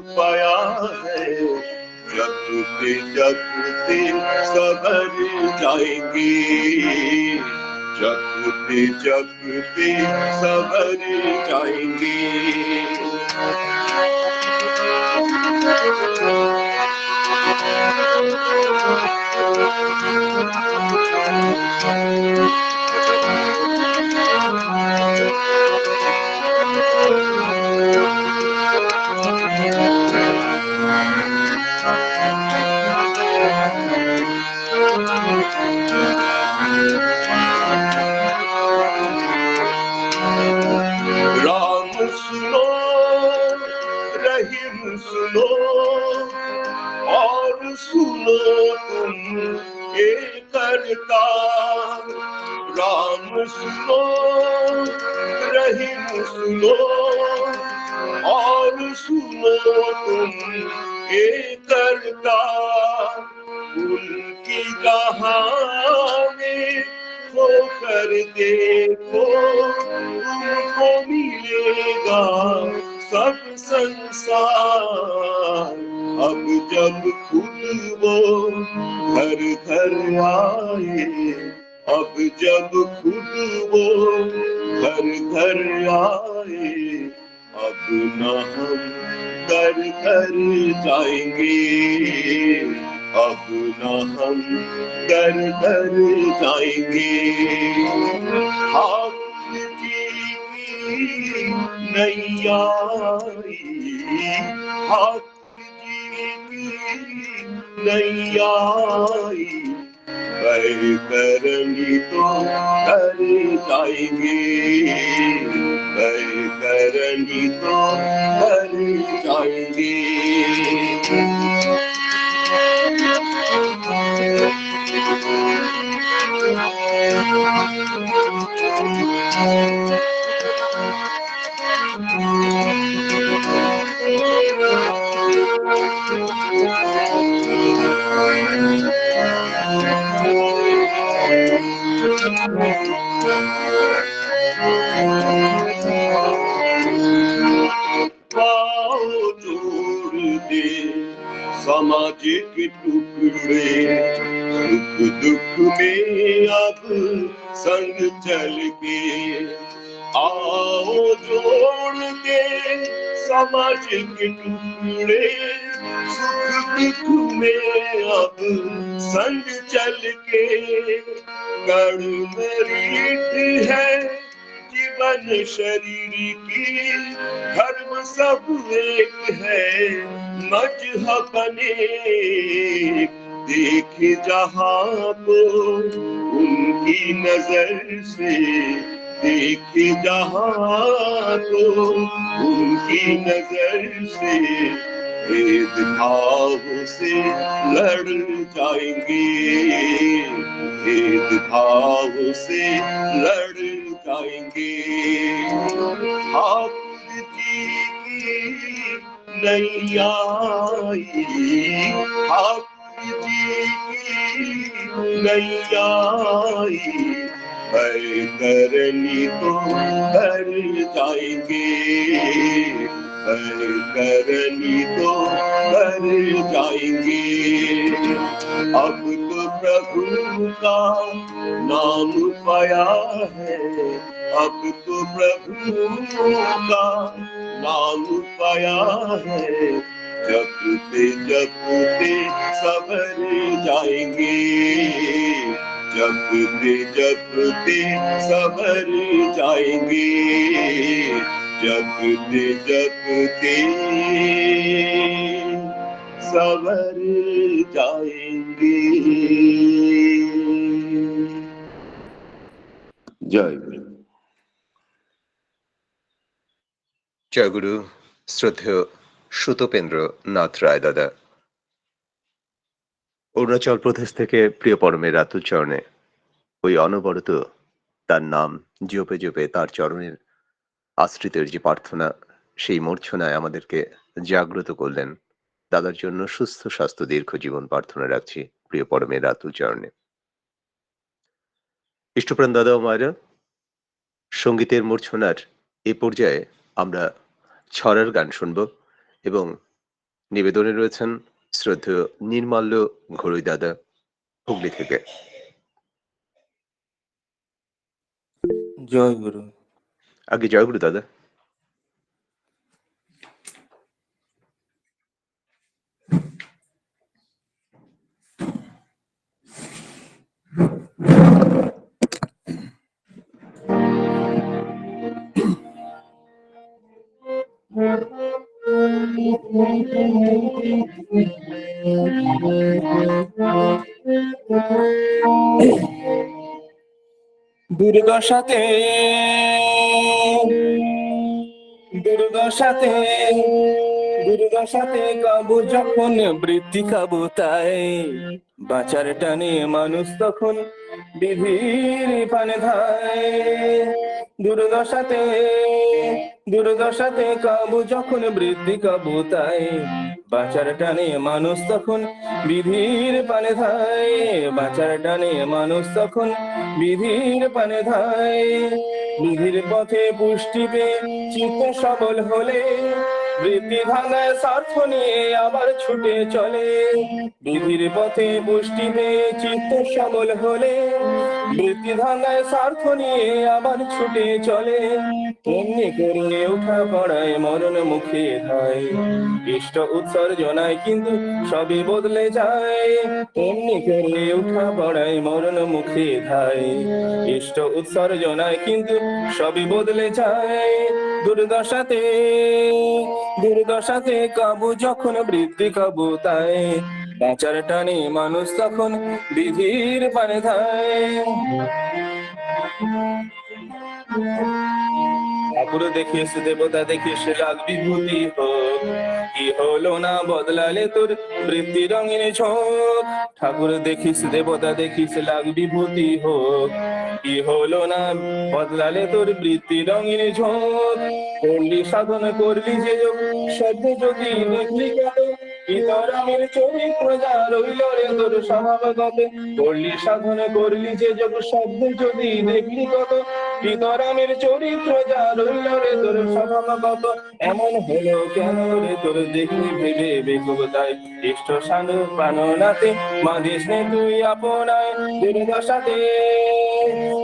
पाया है। जपते जपते सबर जाएंगे, जपते जपते सबर जाएंगे। राम सुनो, रहीम सुनो, और सुनो तुम ये करता। राम सुनो, रहीम सुनो, और सुनो तुम ये करता। उनकी कहानी खोकर देखो, तुमको मिलेगा सब संसार। अब जब खुद वो घर घर आए, अब जब खुद वो घर घर आए, अब न हम कर कर जाएंगे, अब न हम कर कर जाएंगे। हाथ जी की नैया आई, हाथ जी की नैया आई, करनी तो कर जाएंगे, करनी तो कर जाएंगे। पाँव जोड़ दे सामाजिक टुकड़े, सुख दुख में अब संग चल के। आओ जोड़ दे सामाजिक टुकड़े, सुख दुख में अब संग चल के। कड़मरीट है जीवन शरीर की, धर्म सब एक है मजहब अनेक। देखे जहाँ को उनकी नजर से, देखे जहाँ को उनकी नजर से, भेदभाव से लड़ जाएंगे, भेदभाव से लड़ जाएंगे। ठाकुर जी की नैया आई, ठाकुर जी की नैया आई, करनी तो कर जाएंगे, करनी तो कर जाएंगे। अब तो प्रभु का नाम पाया है, अब तो प्रभु का नाम पाया है। जपते जपते सबर जाएंगे, जपते जपते सबर जाएंगे, जपते जपते सबर जाएंगे। जय गुरु। জয় গুরু। শ্রদ্ধেয় সুতোপেন্দ্র নাথ রায় দাদা, অরুণাচল প্রদেশ থেকে প্রিয় পরমের রাতুল চরণে ওই অনবরত তার নাম জপে জপে তার চরণের আশ্রিতের যে প্রার্থনা, সেই মূর্ছনায় আমাদেরকে জাগ্রত করলেন। দাদার জন্য সুস্থ স্বাস্থ্য দীর্ঘ জীবন প্রার্থনা রাখছি প্রিয় পরমের রাতুল চরণে। ইষ্টপ্রাণ দাদা ও মায়েরা, সঙ্গীতের মূর্ছনার এ পর্যায়ে আমরা ছড়ার গান শুনব এবং নিবেদনে রয়েছেন শ্রদ্ধেয় নির্মাল্য ঘড়ুই দাদা হুগলি থেকে। জয় গুরু। আগে জয়গুরু দাদা। দুর্দশাতে দুর্দশাতে দুর্দশাতে কাবু যখন বৃত্তি কাবু তাই বাঁচার টানে মানুষ তখন বিধির পানে ধায়। দুর্দশাতে দুর্দশাতে কাবু যখন বৃত্তি কাবু তাই বাঁচার টানে মানুষ তখন বিধির পানে ধায়। বাঁচার টানে মানুষ তখন বিধির পানে ধায়। বিধির পথে পুষ্টি পেয়ে চিত্ত সবল হলে বৃত্তি ভাঙায় স্বার্থ নিয়ে আবার ছুটে চলে। বিধির পথে পুষ্টি পেয়ে চিত্ত সবল হলে বৃত্তি ভাঙায় স্বার্থ নিয়ে আবার ছুটে চলে। তেমনি করে উঠা পড়ায় মরণ মুখে ধায়। ইষ্ট উৎসর্জনায় কিন্তু সবই বদলে যায়। তেমনি করে উঠা পড়ায় মরণ মুখে ধায়। ইষ্ট উৎসর্জনায় কিন্তু সবই বদলে যায়। দুর্দশাতে দুর্দশাতে কাবু যখন বৃত্তি কাবু তাই বাঁচার টানে মানুষ তখন বিধির পানে ধায়। ঠাকুর দেখিস দেবতা দেখিস রাগ বিভূতি হোক, কি হলো না বদলালে তোর বৃত্তি রঙিন ঝোঁক। ঠাকুর দেখিস দেবতা দেখিস লাগ বিভূতি হোক, কি হলো না বদলালে তোর বৃত্তি রঙিন ঝোঁক। করলি সাধন করলি যে যোগ সদ্য যদি দেখলি কেন, ইতরামের চরিত্র যা রইল রে তোর স্বভাবগত। করলি সাধন করলি যে যোগ শব্দ যদি দেখলি কত, ইতরামের চরিত্র যা রইল রে তোর স্বভাবগত। এমন হলো কেন রে তোর দেখলি ভেবে বেকুব তাই, ইষ্ট সানু প্রাণনাতে মাঝিস নে তুই আপনায়। দুর্দশাতে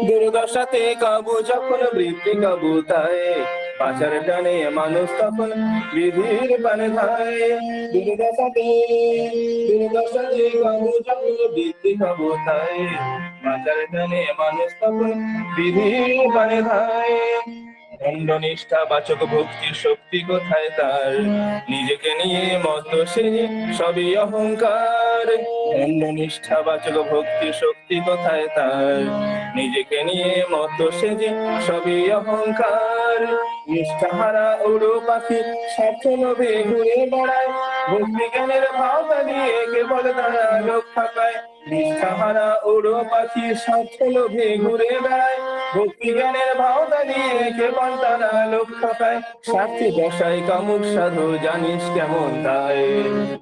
দুর্দশাতে কাবু যখন বৃত্তি কাবু তাই বাঁচার টানে মানুষ তখন বিধির পানে ধায়। দুর্দশাতে দুর্দশাতে কাবু যখন বৃত্তি কাবু তাই বাঁচার টানে মানুষ তখন বিধির পানে ধায়। দণ্ড নিষ্ঠা বাচক ভক্তি শক্তি কোথায় তার, নিজেকে নিয়ে মত সে সবই অহংকার। দণ্ড নিষ্ঠা বাচক ভক্তি শক্তি কোথায় তার, নিজেকে নিয়ে মত সে যে সবই অহংকার। নিষ্ঠাহারা উড়ো পাখি স্বার্থ লোভে ঘুরে বেড়ায়, ভক্তি জ্ঞানের ভাব নিয়ে কেবল তারা রক্ষা পায়। নিষ্ঠাহারা উড়ো পাখি স্বার্থ লোভে ঘুরে বেড়ায়, ভক্তি জ্ঞানের ভাবনা নিয়ে কেবল তারা লক্ষ্য পায়। স্বার্থী কষাই কামুক সাধু জানিস কেমন তাই,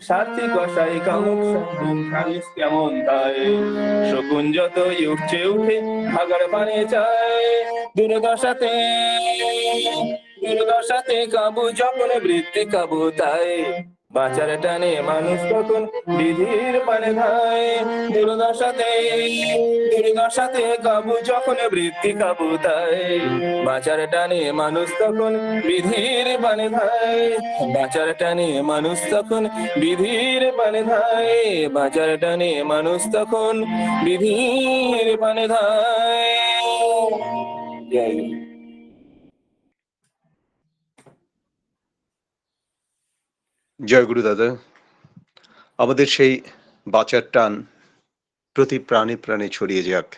স্বার্থী কষাই কামুক সাধু জানিস কেমন তাই। শকুন যতই উঠছে উঠে ভাগার পানে চায়। দুর্দশাতে দুর্দশাতে কাবু যখন বৃত্তি কাবু তাই বাঁচার টানে মানুষ তখন বিধির পানে ধায়। দুর্দশাতে দুর্দশাতে কাবু যখন বৃত্তি কাবু তাই বাঁচার টানে মানুষ তখন বিধির পানে ধায়। বাঁচার টানে মানুষ তখন বিধির পানে ধায়। বাঁচার টানে মানুষ তখন বিধির পানে ধায়। জয় গুরু। জয়গুরু দাদা। আমাদের সেই বাঁচার টান প্রতি প্রাণে প্রাণে ছড়িয়ে যাক।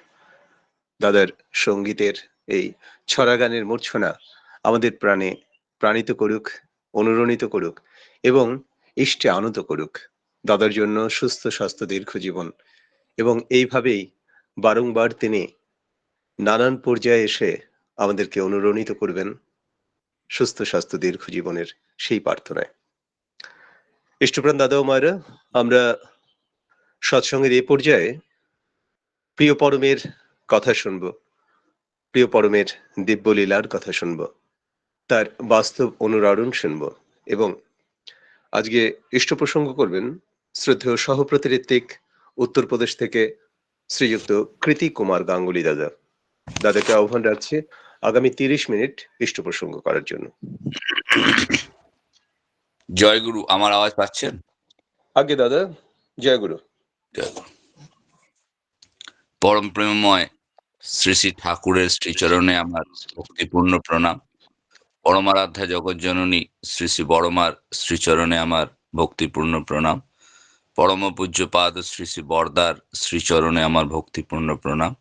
দাদার সঙ্গীতের এই ছড়া গানের মূর্ছনা আমাদের প্রাণে প্রাণিত করুক, অনুরণিত করুক এবং ইষ্টে আনত করুক। দাদার জন্য সুস্থ স্বাস্থ্য দীর্ঘ জীবন, এবং এইভাবেই বারংবার তিনি নানান পর্যায়ে এসে আমাদেরকে অনুরণিত করবেন সুস্থ স্বাস্থ্য দীর্ঘ জীবনের সেই প্রার্থনায়। ইষ্টপ্রাণ দাদা ও মায়েরা, আমরা সৎসঙ্গের এই পর্যায়ে প্রিয় পরমের কথা শুনব, প্রিয় পরমের দিব্যলীলার কথা শুনব, তার বাস্তব অনুরণন শুনব, এবং আজকে ইষ্ট প্রসঙ্গ করবেন শ্রদ্ধেয় সহপ্রতি ঋত্বিক উত্তরপ্রদেশ থেকে শ্রীযুক্ত কৃতি কুমার গাঙ্গুলি দাদা। দাদাকে আহ্বান রাখছি আগামী 30 মিনিট ইষ্ট প্রসঙ্গ করার জন্য। জয় গুরু, আমার আওয়াজ পাচ্ছেন? আগে দাদা, জয় গুরু। পরম প্রেমময় শ্রী শ্রী ঠাকুরের শ্রীচরণে আমার ভক্তিপূর্ণ প্রণাম। পরমারাধ্যা জগৎ জননী শ্রী শ্রী বড়মার শ্রীচরণে আমার ভক্তিপূর্ণ প্রণাম। পরম পূজ্যপাদ শ্রী শ্রী বরদার শ্রীচরণে আমার ভক্তিপূর্ণ প্রণাম।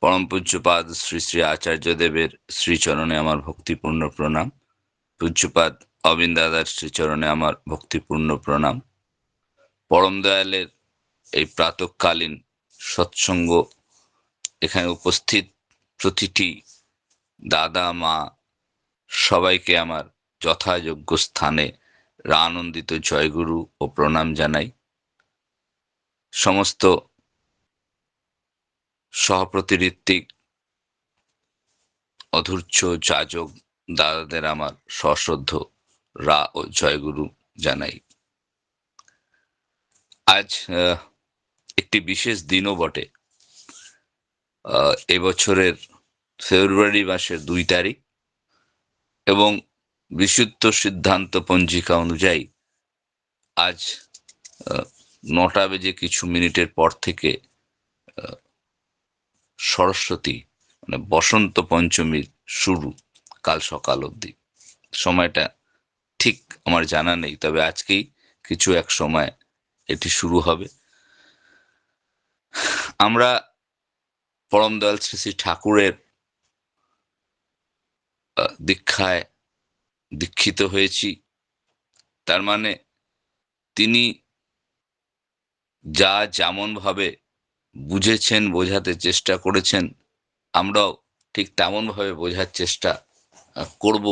পরম পূজ্যপাদ শ্রী শ্রী আচার্যদেবের শ্রীচরণে আমার ভক্তিপূর্ণ প্রণাম। পূজ্যপাদ অবিন দাদার শ্রীচরণে আমার ভক্তিপূর্ণ প্রণাম। পরম দয়ালের এই প্রাতঃকালীন সৎসঙ্গ, এখানে উপস্থিত প্রতিটি দাদা মা সবাইকে আমার যথাযোগ্য স্থানে আনন্দিত জয়গুরু ও প্রণাম জানাই। সমস্ত সহপ্রতি ঋত্বিক অধূর্য যাজক দাদাদের আমার সশ্রদ্ধ ও জয়গুরু জানাই। আজ একটি বিশেষ দিনও বটে। এবছরের ফেব্রুয়ারি মাসের 2 তারিখ এবং বিশুদ্ধ সিদ্ধান্ত পঞ্জিকা অনুযায়ী আজ 9টা বেজে কিছু মিনিটের পর থেকে সরস্বতী মানে বসন্ত পঞ্চমীর শুরু, কাল সকাল অবধি। সময়টা ঠিক আমার জানা নেই, তবে আজকেই কিছু এক সময় এটি শুরু হবে। আমরা পরম দয়াল শ্রী শ্রী ঠাকুরের দীক্ষায় দীক্ষিত হয়েছি। তার মানে তিনি যা যেমন ভাবে বুঝেছেন, বোঝাতে চেষ্টা করেছেন, আমরাও ঠিক তেমন ভাবে বোঝার চেষ্টা করব,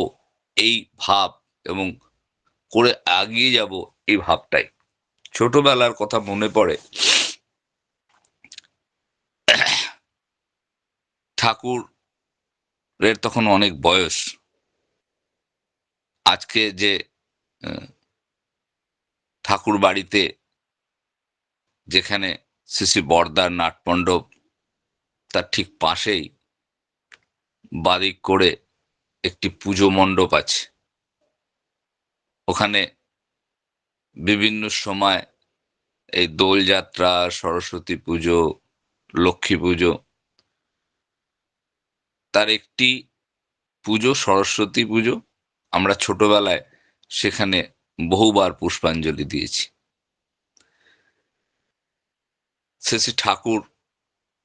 এই ভাব এবং করে এগিয়ে যাব, এই ভাবটাই। ছোটবেলার কথা মনে পড়ে, ঠাকুরের তখন অনেক বয়স। আজকে যে ঠাকুর বাড়িতে, যেখানে শ্রী শ্রী বরদার নাটমণ্ডপ, তার ঠিক পাশেই বাদিক করে একটি পুজো মণ্ডপ আছে। ওখানে বিভিন্ন সময় এই দোলযাত্রা, সরস্বতী পুজো, লক্ষ্মী পুজো, তার একটি পুজো সরস্বতী পুজো। আমরা ছোটবেলায় সেখানে বহুবার পুষ্পাঞ্জলি দিয়েছি। শ্রী শ্রী ঠাকুর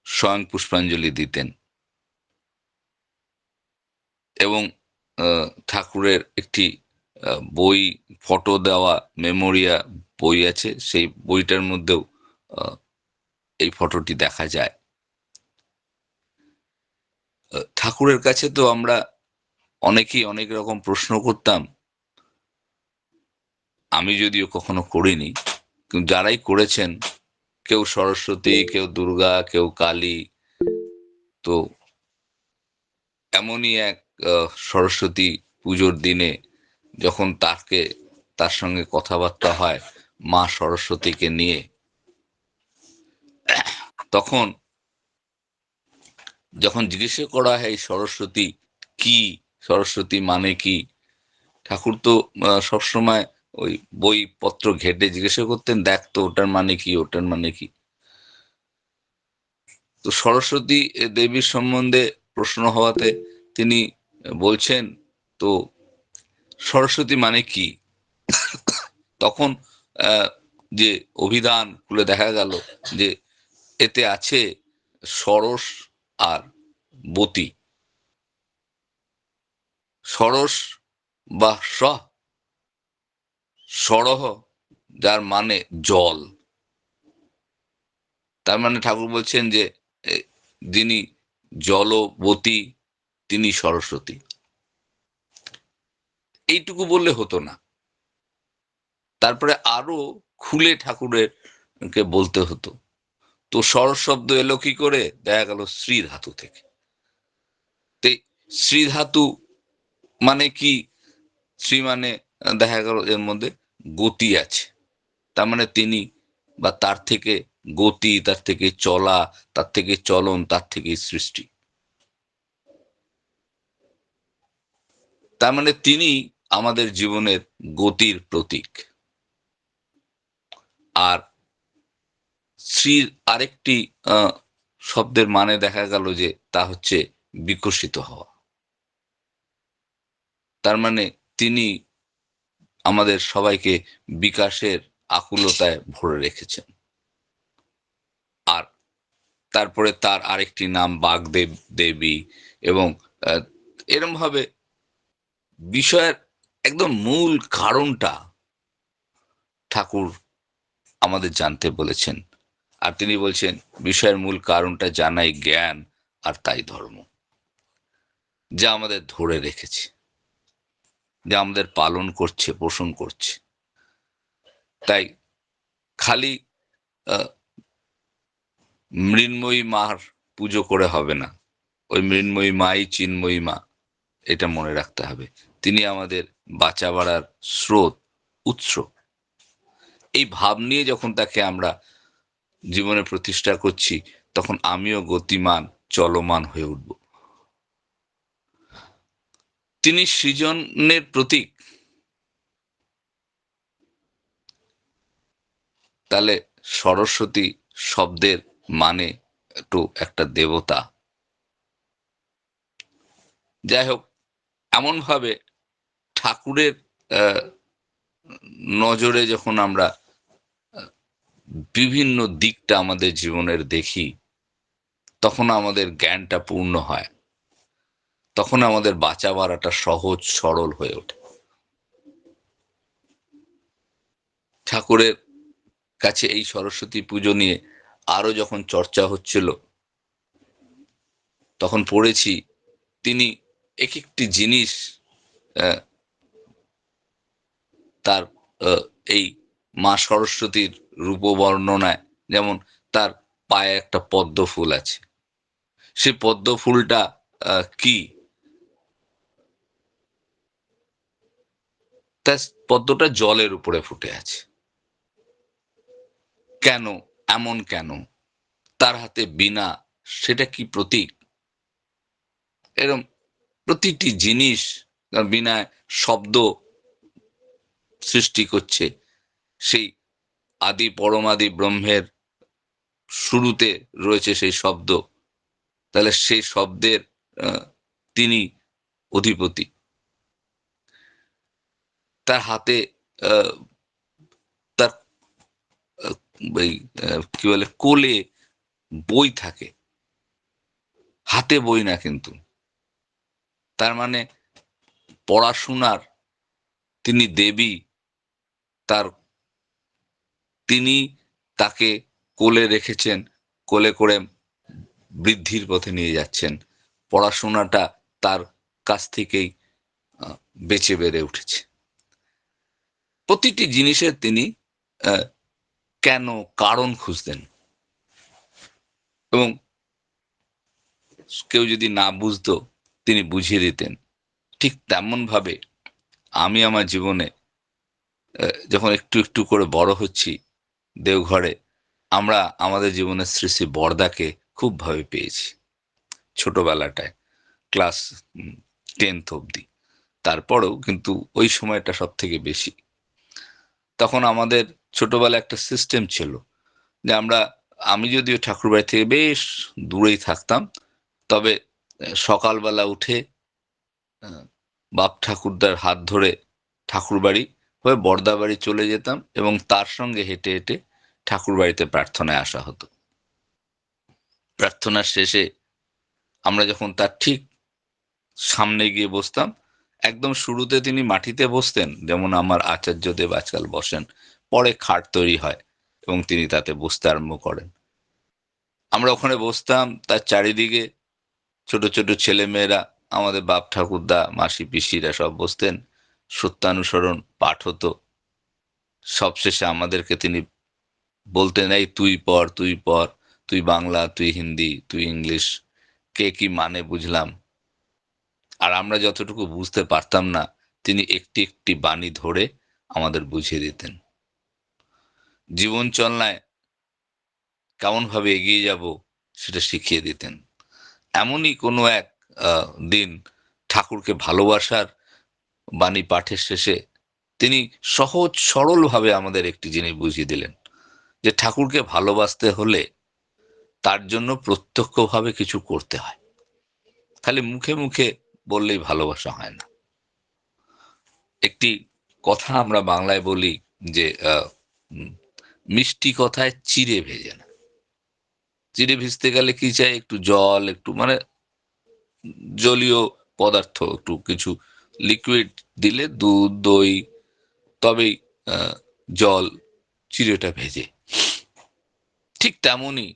স্বয়ং পুষ্পাঞ্জলি দিতেন এবং ঠাকুরের একটি বই, ফটো দেওয়া মেমোরিয়া বই আছে। সেই বইটার মধ্যেও এই ফটোটি দেখা যায়। ঠাকুরের কাছে তো আমরা অনেকেই অনেক রকম প্রশ্ন করতাম। আমি যদিও কখনো করিনি, কিন্তু যারাই করেছেন, কেউ সরস্বতী, কেউ দুর্গা, কেউ কালী, তো এমনই এক সরস্বতী পুজোর দিনে যখন তার সঙ্গে কথাবার্তা হয় মা সরস্বতীকে নিয়ে, তখন যখন জিজ্ঞেস করা হয় সরস্বতী কি, সরস্বতী মানে কি, ঠাকুর তো সবসময় ওই বইপত্র ঘেটে জিজ্ঞাসা করতেন, দেখ তো ওটার মানে কি, ওটার মানে কি। তো সরস্বতী দেবীর সম্বন্ধে প্রশ্ন হওয়াতে তিনি বলছেন, তো সরস্বতী মানে কি? তখন যে অভিধান খুলে দেখা গেল যে এতে আছে সরস আর বতী। সরস বা সরহ, যার মানে জল। তার মানে ঠাকুর বলছেন যে যিনি জলবতী, তিনি সরস্বতী। এইটুকু বললে হতো না, তারপরে আরো খুলে ঠাকুরের কে বলতে হতো। তো সরস শব্দ এলো কি করে? দেখা গেল শ্রী ধাতু থেকে। শ্রী ধাতু মানে কি? শ্রী মানে দেখা গেল এর মধ্যে গতি আছে, তার মানে তিনি বা তার থেকে গতি, তার থেকে চলা, তার থেকে চলন, তার থেকে সৃষ্টি। তার মানে তিনি আমাদের জীবনের গতির প্রতীক। আর শ্রীর আরেকটি শব্দের মানে দেখা গেল যে তা হচ্ছে বিকশিত হওয়া। তার মানে তিনি আমাদের সবাইকে বিকাশের আকুলতায় ভরে রেখেছেন। আর তারপরে তার আরেকটি নাম বাগদেব দেবী, এবং এরম ভাবে বিষয়ের একদম মূল কারণটা ঠাকুর আমাদের জানতে বলেছেন। আর তিনি বলছেন বিষয়ের মূল কারণটা জানাই জ্ঞান, আর তাই ধর্ম, যা আমাদের ধরে রেখেছে, যা আমাদের পালন করছে, পোষণ করছে। তাই খালি মৃন্ময়ী মার পুজো করে হবে না, ওই মৃন্ময়ী মাই চিন্ময়ী মা, এটা মনে রাখতে হবে। তিনি আমাদের বাঁচা বাড়ার স্রোত, উৎস। এই ভাব নিয়ে যখন তাকে আমরা জীবনে প্রতিষ্ঠা করছি, তখন আমিও গতিমান, চলমান হয়ে উঠব। তিনি সৃজনের প্রতীক। তাহলে সরস্বতী শব্দের মানে একটু একটা দেবতা। যাই হোক, এমন ভাবে ঠাকুরের নজরে যখন আমরা বিভিন্ন দিকটা আমাদের জীবনের দেখি, তখন আমাদের জ্ঞানটা পূর্ণ হয়, তখন আমাদের বাঁচা বাড়াটা সহজ সরল হয়ে ওঠে। ঠাকুরের কাছে এই সরস্বতী পুজো নিয়ে আরো যখন চর্চা হচ্ছিল, তখন পড়েছি তিনি এক একটি জিনিস তার এই মা সরস্বতীর রূপ বর্ণনায়, যেমন তার পায়ে একটা পদ্ম ফুল আছে, সেই পদ্ম ফুলটা কি, তা পদ্মটা জলের উপরে ফুটে আছে। কেন, এমন কেন? তার হাতে বীণা, সেটা কি প্রতীক? এরম প্রতিটি জিনিস, বীণায় শব্দ সৃষ্টি করছে। সেই আদি পরমাদি ব্রহ্মের শুরুতে রয়েছে সেই শব্দ, তাহলে সেই শব্দের তিনি অধিপতি। তার হাতে তার কি বলে, কোলে বই থাকে, হাতে বই না কিন্তু। তার মানে পড়াশোনার তিনি দেবী, তার তিনি তাকে কোলে রেখেছেন, কোলে করে বৃদ্ধির পথে নিয়ে যাচ্ছেন। পড়াশোনাটা তার কাছ থেকেই বেঁচে বেড়ে উঠেছে। প্রতিটি জিনিসের তিনি কেন, কারণ খুঁজতেন, এবং কেউ যদি না বুঝতো তিনি বুঝিয়ে দিতেন। ঠিক তেমন ভাবে আমি আমার জীবনে যখন একটু একটু করে বড় হচ্ছি দেওঘরে, আমরা আমাদের জীবনের শ্রী শ্রী বরদাকে খুব ভাবে পেয়েছি ছোটবেলাটায়, ক্লাস 10th অব্দি। তারপরেও কিন্তু ওই সময়টা সব থেকে বেশি। তখন আমাদের ছোটবেলায় একটা সিস্টেম ছিল যে আমি যদিও ঠাকুরবাড়ি থেকে বেশ দূরেই থাকতাম, তবে সকালবেলা উঠে বাপ ঠাকুরদার হাত ধরে ঠাকুরবাড়ি হয়ে বর্দাবাড়ি চলে যেতাম, এবং তার সঙ্গে হেঁটে হেঁটে ঠাকুরবাড়িতে প্রার্থনায় আসা হতো। প্রার্থনার শেষে আমরা যখন তার ঠিক সামনে গিয়ে বসতাম, একদম শুরুতে তিনি মাটিতে বসতেন, যেমন আমার আচার্যদেব আজকাল বসেন, পরে খাট তৈরি হয় এবং তিনি তাতে বসতে আরম্ভ করেন। আমরা ওখানে বসতাম, তার চারিদিকে ছোট ছোট ছেলে মেয়েরা, আমাদের বাপ ঠাকুরদা, মাসি পিসিরা সব বসতেন, সত্যানুসরণ পাঠ হতো। সবশেষে আমাদেরকে তিনি বলতেন, এই তুই পড়, তুই পড়, তুই বাংলা, তুই হিন্দি, তুই ইংলিশ, কে কি মানে বুঝলাম। আর আমরা যতটুকু বুঝতে পারতাম না, তিনি একটি একটি বাণী ধরে আমাদের বুঝিয়ে দিতেন। জীবন চলনায় কেমন ভাবে এগিয়ে যাব সেটা শিখিয়ে দিতেন। এমনই কোনো এক দিন ঠাকুরকে ভালোবাসার বাণী পাঠের শেষে তিনি সহজ সরলভাবে আমাদের একটি জিনিস বুঝিয়ে দিলেন যে ঠাকুরকে ভালোবাসতে হলে তার জন্য প্রত্যক্ষভাবে কিছু করতে হয়। খালি মুখে মুখে বললেই ভালোবাসা হয় না। একটি কথা আমরা বাংলায় বলি যে উম, মিষ্টি কথায় চিড়ে ভেজে না। চিড়ে ভিজতে গেলে কি চাই? একটু জল, একটু মানে জলীয় পদার্থ, একটু কিছু লিকুইড দিলে, দুধ, দই, তবেই জল চিড়েটা ভেজে। ঠিক তেমনই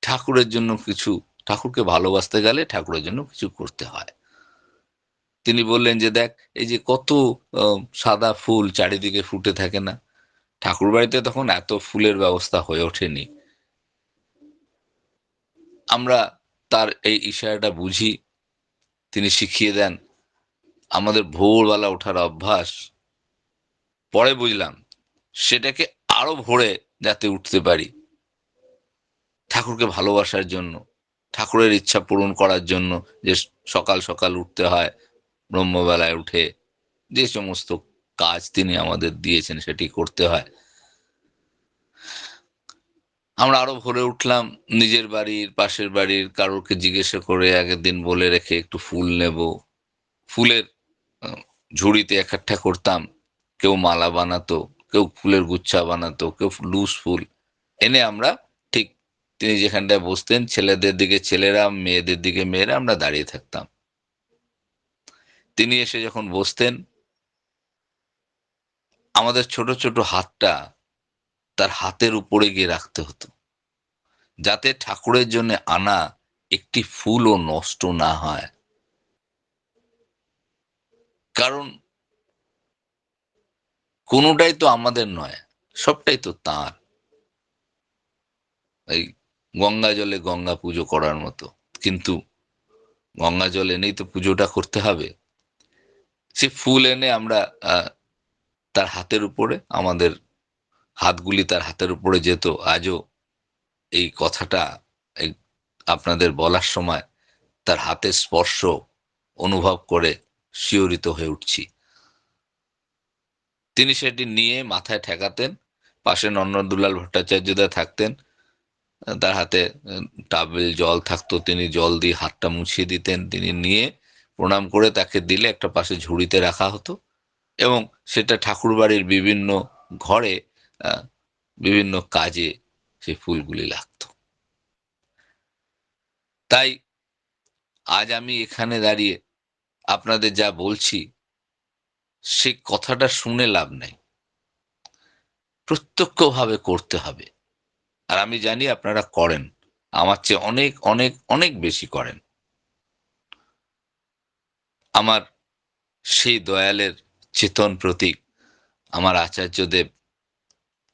ঠাকুরের জন্য কিছু, ঠাকুরকে ভালোবাসতে গেলে ঠাকুরের জন্য কিছু করতে হয়। তিনি বললেন যে দেখ, এই যে কত সাদা ফুল চারিদিকে ফুটে থাকে না? ঠাকুর বাড়িতে তখন এত ফুলের ব্যবস্থা হয়ে ওঠেনি। আমরা তার এই ইশারাটা বুঝি। তিনি শিখিয়ে দেন আমাদের ভোরবেলা ওঠার অভ্যাস। পরে বুঝলাম সেটাকে আরো ভোরে যাতে উঠতে পারি, ঠাকুরকে ভালোবাসার জন্য, ঠাকুরের ইচ্ছা পূরণ করার জন্য, যে সকাল সকাল উঠতে হয়, ব্রহ্মবেলায় উঠে যে সমস্ত কাজ তিনি আমাদের দিয়েছেন সেটি করতে হয়। আমরা আরো ভোরে উঠলাম, নিজের বাড়ির, পাশের বাড়ির কারোরকে জিজ্ঞাসা করে আগের দিন বলে রেখে একটু ফুল নেব। ফুলের আহ, ঝুড়িতে একঠা করতাম। কেউ মালা বানাতো, কেউ ফুলের গুচ্ছা বানাতো, কেউ লুজ ফুল এনে আমরা ঠিক তিনি যেখানটায় বসতেন, ছেলেদের দিকে ছেলেরা, মেয়েদের দিকে মেয়েরা, আমরা দাঁড়িয়ে থাকতাম। তিনি এসে যখন বসতেন, আমাদের ছোট ছোট হাতটা তার হাতের উপরে গিয়ে রাখতে হতো, যাতে ঠাকুরের জন্য আনা একটি ফুলও নষ্ট না হয়। কারণ কোনোটাই তো আমাদের নয়, সবটাই তো তাঁর। এই গঙ্গা জলে গঙ্গা পুজো করার মতো। কিন্তু গঙ্গা জল এনেই তো পুজোটা করতে হবে। সে ফুল এনে আমরা তার হাতের উপরে, আমাদের হাতগুলি তার হাতের উপরে যেত। আজও এই কথাটা এই আপনাদের বলার সময় তার হাতের স্পর্শ অনুভব করে শিহরিত হয়ে উঠছি। তিনি সেটি নিয়ে মাথায় ঠেকাতেন। পাশে নন্নদুলাল ভট্টাচার্যদা থাকতেন, তার হাতে টাবেল জল থাকতো, তিনি জল দিয়ে হাতটা মুছিয়ে দিতেন। তিনি নিয়ে প্রণাম করে তাকে দিলে একটা পাশে ঝুড়িতে রাখা হতো, এবং সেটা ঠাকুরবাড়ির বিভিন্ন ঘরে আহ, বিভিন্ন কাজে সেই ফুলগুলি লাগতো। তাই আজ আমি এখানে দাঁড়িয়ে আপনাদের যা বলছি, সে কথাটা শুনে লাভ নাই, প্রত্যক্ষভাবে করতে হবে। আর আমি জানি আপনারা করেন, আমার চেয়ে অনেক অনেক অনেক বেশি করেন। আমার সেই দয়ালের চেতন প্রতীক আমার আচার্যদেব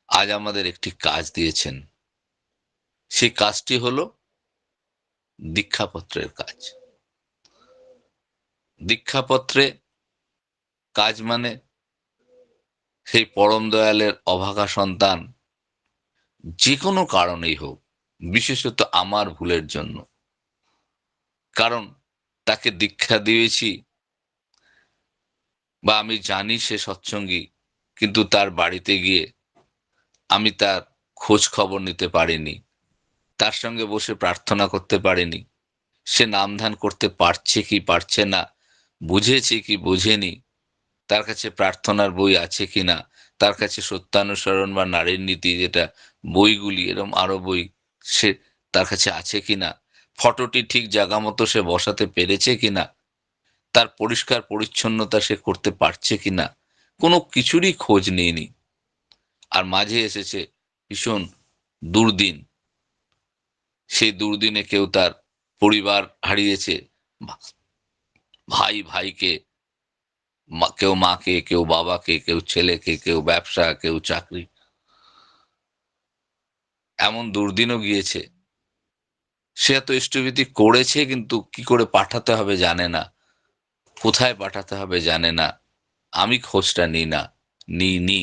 আজ আমাদের একটি কাজ দিয়েছেন। সেই কাজটি হলো দীক্ষাপত্রের কাজ। দীক্ষাপত্রে কাজ মানে সেই পরম দয়ালের অভাগা সন্তান যে কোনো কারণেই হোক, বিশেষত আমার ভুলের জন্য, কারণ তাকে দীক্ষা দিয়েছি বা আমি জানি সে সৎসঙ্গী, কিন্তু তার বাড়িতে গিয়ে আমি তার খোঁজ খবর নিতে পারিনি, তার সঙ্গে বসে প্রার্থনা করতে পারিনি, সে নামধান করতে পারছে কি পারছে না, বুঝেছে কি বোঝেনি, তার কাছে প্রার্থনার বই আছে কিনা, তার কাছে সত্যানুসরণ বা নারীর নীতি যেটা বইগুলি, এরম আরো বই সে তার কাছে আছে কিনা, ফটোটি ঠিক জায়গা মতো সে বসাতে পেরেছে কিনা, তার পরিষ্কার পরিচ্ছন্নতা সে করতে পারছে কিনা, কোনো কিছুরই খোঁজ নেইনি। আর মাঝে এসেছে ভীষণ দুর্দিন। সেই দুর্দিনে কেউ তার পরিবার হারিয়েছে, ভাই ভাইকে, কেউ মাকে, কেউ বাবাকে, কেউ ছেলেকে, কেউ ব্যবসা, কেউ চাকরি, এমন দুর্দিনও গিয়েছে। সে এত ইষ্টভীতি করেছে, কিন্তু কি করে পাঠাতে হবে জানে না, কোথায় পাঠাতে হবে জানে না। আমি খোঁজটা নিই না, নি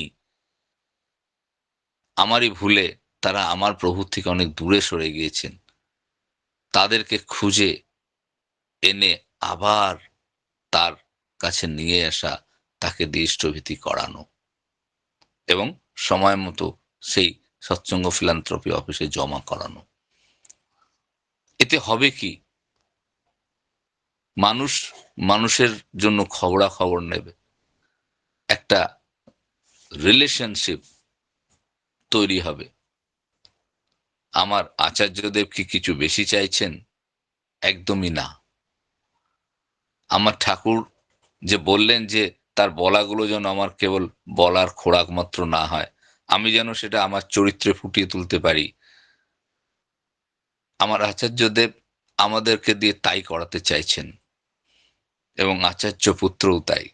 আমারই ভুলে তারা আমার প্রভুর থেকে অনেক দূরে সরে গিয়েছেন। তাদেরকে খুঁজে এনে আবার তার কাছে নিয়ে আসা, তাকে দৃষ্টভীতি করানো এবং সময় মতো সেই সৎসঙ্গ ফিলান্থ্রপি অফিসে জমা করানো। এতে হবে কি, মানুষ মানুষের জন্য খবরাখবর নেবে, একটা রিলেশনশিপ তৈরি হবে। আমার আচার্যদেব কি কিছু বেশি চাইছেন? একদমই না। আমার ঠাকুর যে বললেন যে তার বলাগুলো যেন আমার কেবল বলার খোরাক মাত্র না হয়, আমি যেন সেটা আমার চরিত্রে ফুটিয়ে তুলতে পারি, আমার আচার্যদেব আমাদেরকে দিয়ে তাই করাতে চাইছেন এবং আচার্য পুত্রও তাই।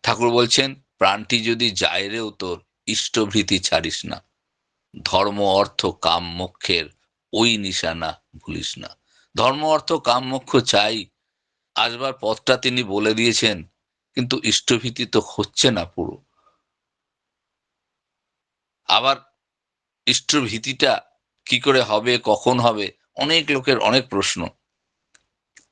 ঠাকুর বলছেন, প্রাণটি যদি যায় রেও তোর, ইষ্টভৃতি ছাড়িস না, ধর্ম অর্থ কাম মোক্ষের ওই নিশানা ভুলিস না। ধর্ম অর্থ কাম মোক্ষ চাই, আসবার পথটা তিনি বলে দিয়েছেন, কিন্তু ইষ্টভীতি তো হচ্ছে না পুরো। আবার ইষ্টভীতিটা কি করে হবে, কখন হবে, অনেক লোকের অনেক প্রশ্ন।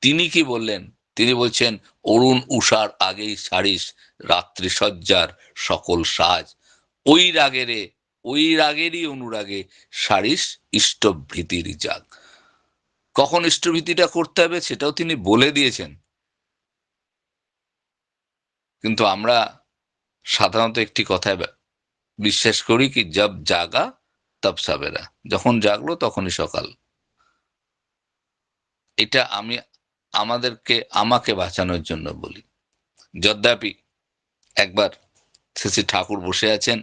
তিনি কি বললেন? তিনি বলছেন, অরুণ উষার আগেই সারিস রাত্রি সজ্জার সকল সাজ, ওই রাগেরই অনুরাগে সারিস ইষ্টভীতির জাগ। কখন ইষ্টভীতিটা করতে হবে সেটাও তিনি বলে দিয়েছেন, কিন্তু আমরা সাধারণত একটি কথায় বিশ্বাস করি কি, জব জাগা তব সাবেরা, যখন জাগলো তখনই সকাল। এটা আমি আমাকে বাঁচানোর জন্য বলি। যদ্যপি একবার শ্রী ঠাকুর বসে আছেন,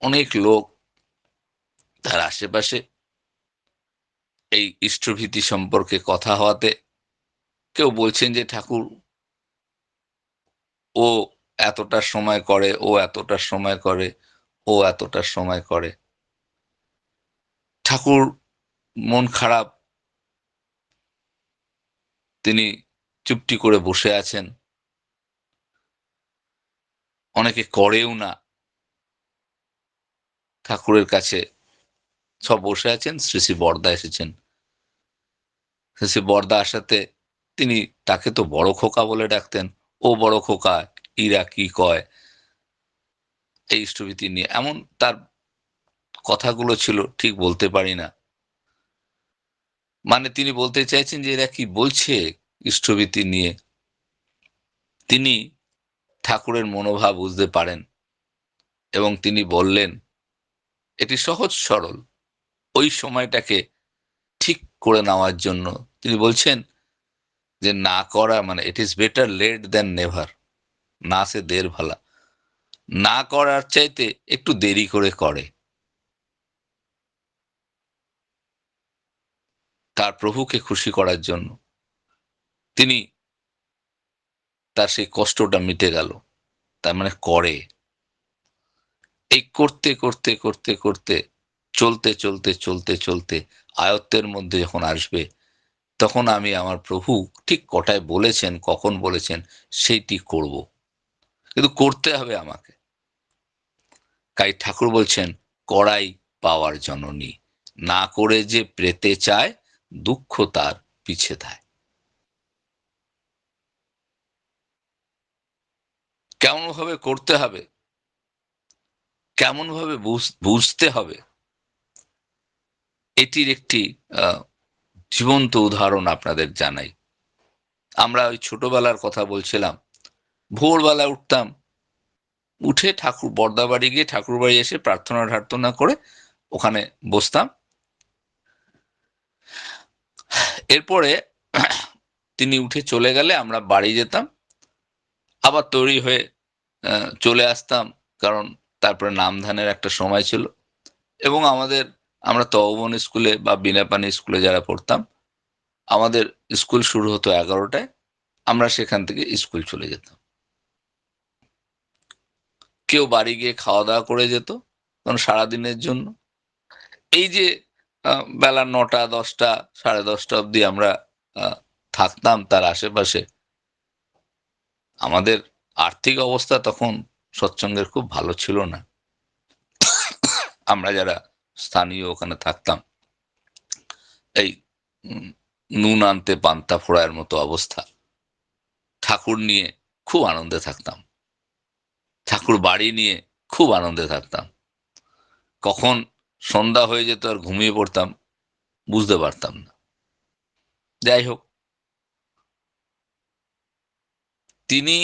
অনেক লোক তার আশেপাশে, এই ইষ্টভীতি সম্পর্কে কথা হওয়াতে কেউ বলছেন যে ঠাকুর ও এতটার সময় করে, ও এতটার সময় করে, ও এতটার সময় করে। ঠাকুর মন খারাপ, তিনি চুপটি করে বসে আছেন, অনেকে করেও না। ঠাকুরের কাছে সব বসে আছেন, শ্রী শ্রী বরদা এসেছেন। শ্রী শ্রী বরদা আসাতে তিনি, তাকে তো বড় খোকা বলে ডাকতেন, ও বড় খোকা, ইরা কি কয়, এই ইষ্টভীতি নিয়ে এমন তার কথাগুলো ছিল, ঠিক বলতে পারি না। মানে তিনি বলতে চাইছেন যে এরা কি বলছে ইষ্টভীতি নিয়ে। তিনি ঠাকুরের মনোভাব বুঝতে পারেন এবং তিনি বললেন, এটি সহজ সরল, ওই সময়টাকে ঠিক করে নেওয়ার জন্য তিনি বলছেন যে না করা মানে it is better late than never, না সে দের ভালা, না করার চাইতে একটু দেরি করে করে। তার প্রভুকে খুশি করার জন্য তিনি, তার সেই কষ্টটা মিটে গেল, তার মানে করে। এই করতে করতে করতে করতে চলতে চলতে চলতে চলতে আয়ত্তের মধ্যে যখন আসবে, তখন আমি আমার প্রভু ঠিক কটায় বলেছেন, কখন বলেছেন, সেইটি করব, কিন্তু করতে হবে আমাকে। তাই ঠাকুর বলছেন, করাই পাওয়ার জননী, না করে যে পেতে চায়, দুঃখ তার পিছে দেয়। কেমন ভাবে করতে হবে, কেমন ভাবে বুঝতে হবে, এটির একটি আহ, জীবন্ত উদাহরণ আপনাদের জানাই। আমরা ওই ছোটবেলার কথা বলছিলাম, ভোরবেলা উঠতাম, উঠে ঠাকুর বর্দা বাড়ি গিয়ে ঠাকুর বাড়ি এসে প্রার্থনা করে ওখানে বসতাম। এরপরে তিনি উঠে চলে গেলে আমরা বাড়ি যেতাম, আবার তৈরি হয়ে চলে আসতাম, কারণ তারপরে নামধানের একটা সময় ছিল। এবং আমরা তপবন স্কুলে বা বিনাপানি স্কুলে যারা পড়তাম, আমাদের স্কুল শুরু হতো 11টায়, আমরা সেখান থেকে স্কুল চলে যেতাম। কেউ বাড়ি গিয়ে খাওয়া দাওয়া করে যেত, কারণ সারাদিনের জন্য এই যে বেলা 9টা 10টা 10:30 অবধি আমরা থাকতাম তার আশেপাশে। আমাদের আর্থিক অবস্থা তখন সৎসঙ্গের খুব ভালো ছিল না। আমরা যারা স্থানীয় ওখানে থাকতাম, এই নুন আনতে পান্তা ফোড়ার মতো অবস্থা। ঠাকুর নিয়ে খুব আনন্দে থাকতাম, ঠাকুর বাড়ি নিয়ে খুব আনন্দে থাকতাম। কখন সন্ধ্যা হয়ে যেত আর ঘুমিয়ে পড়তাম বুঝতে পারতাম না। যাই হোক, তিনি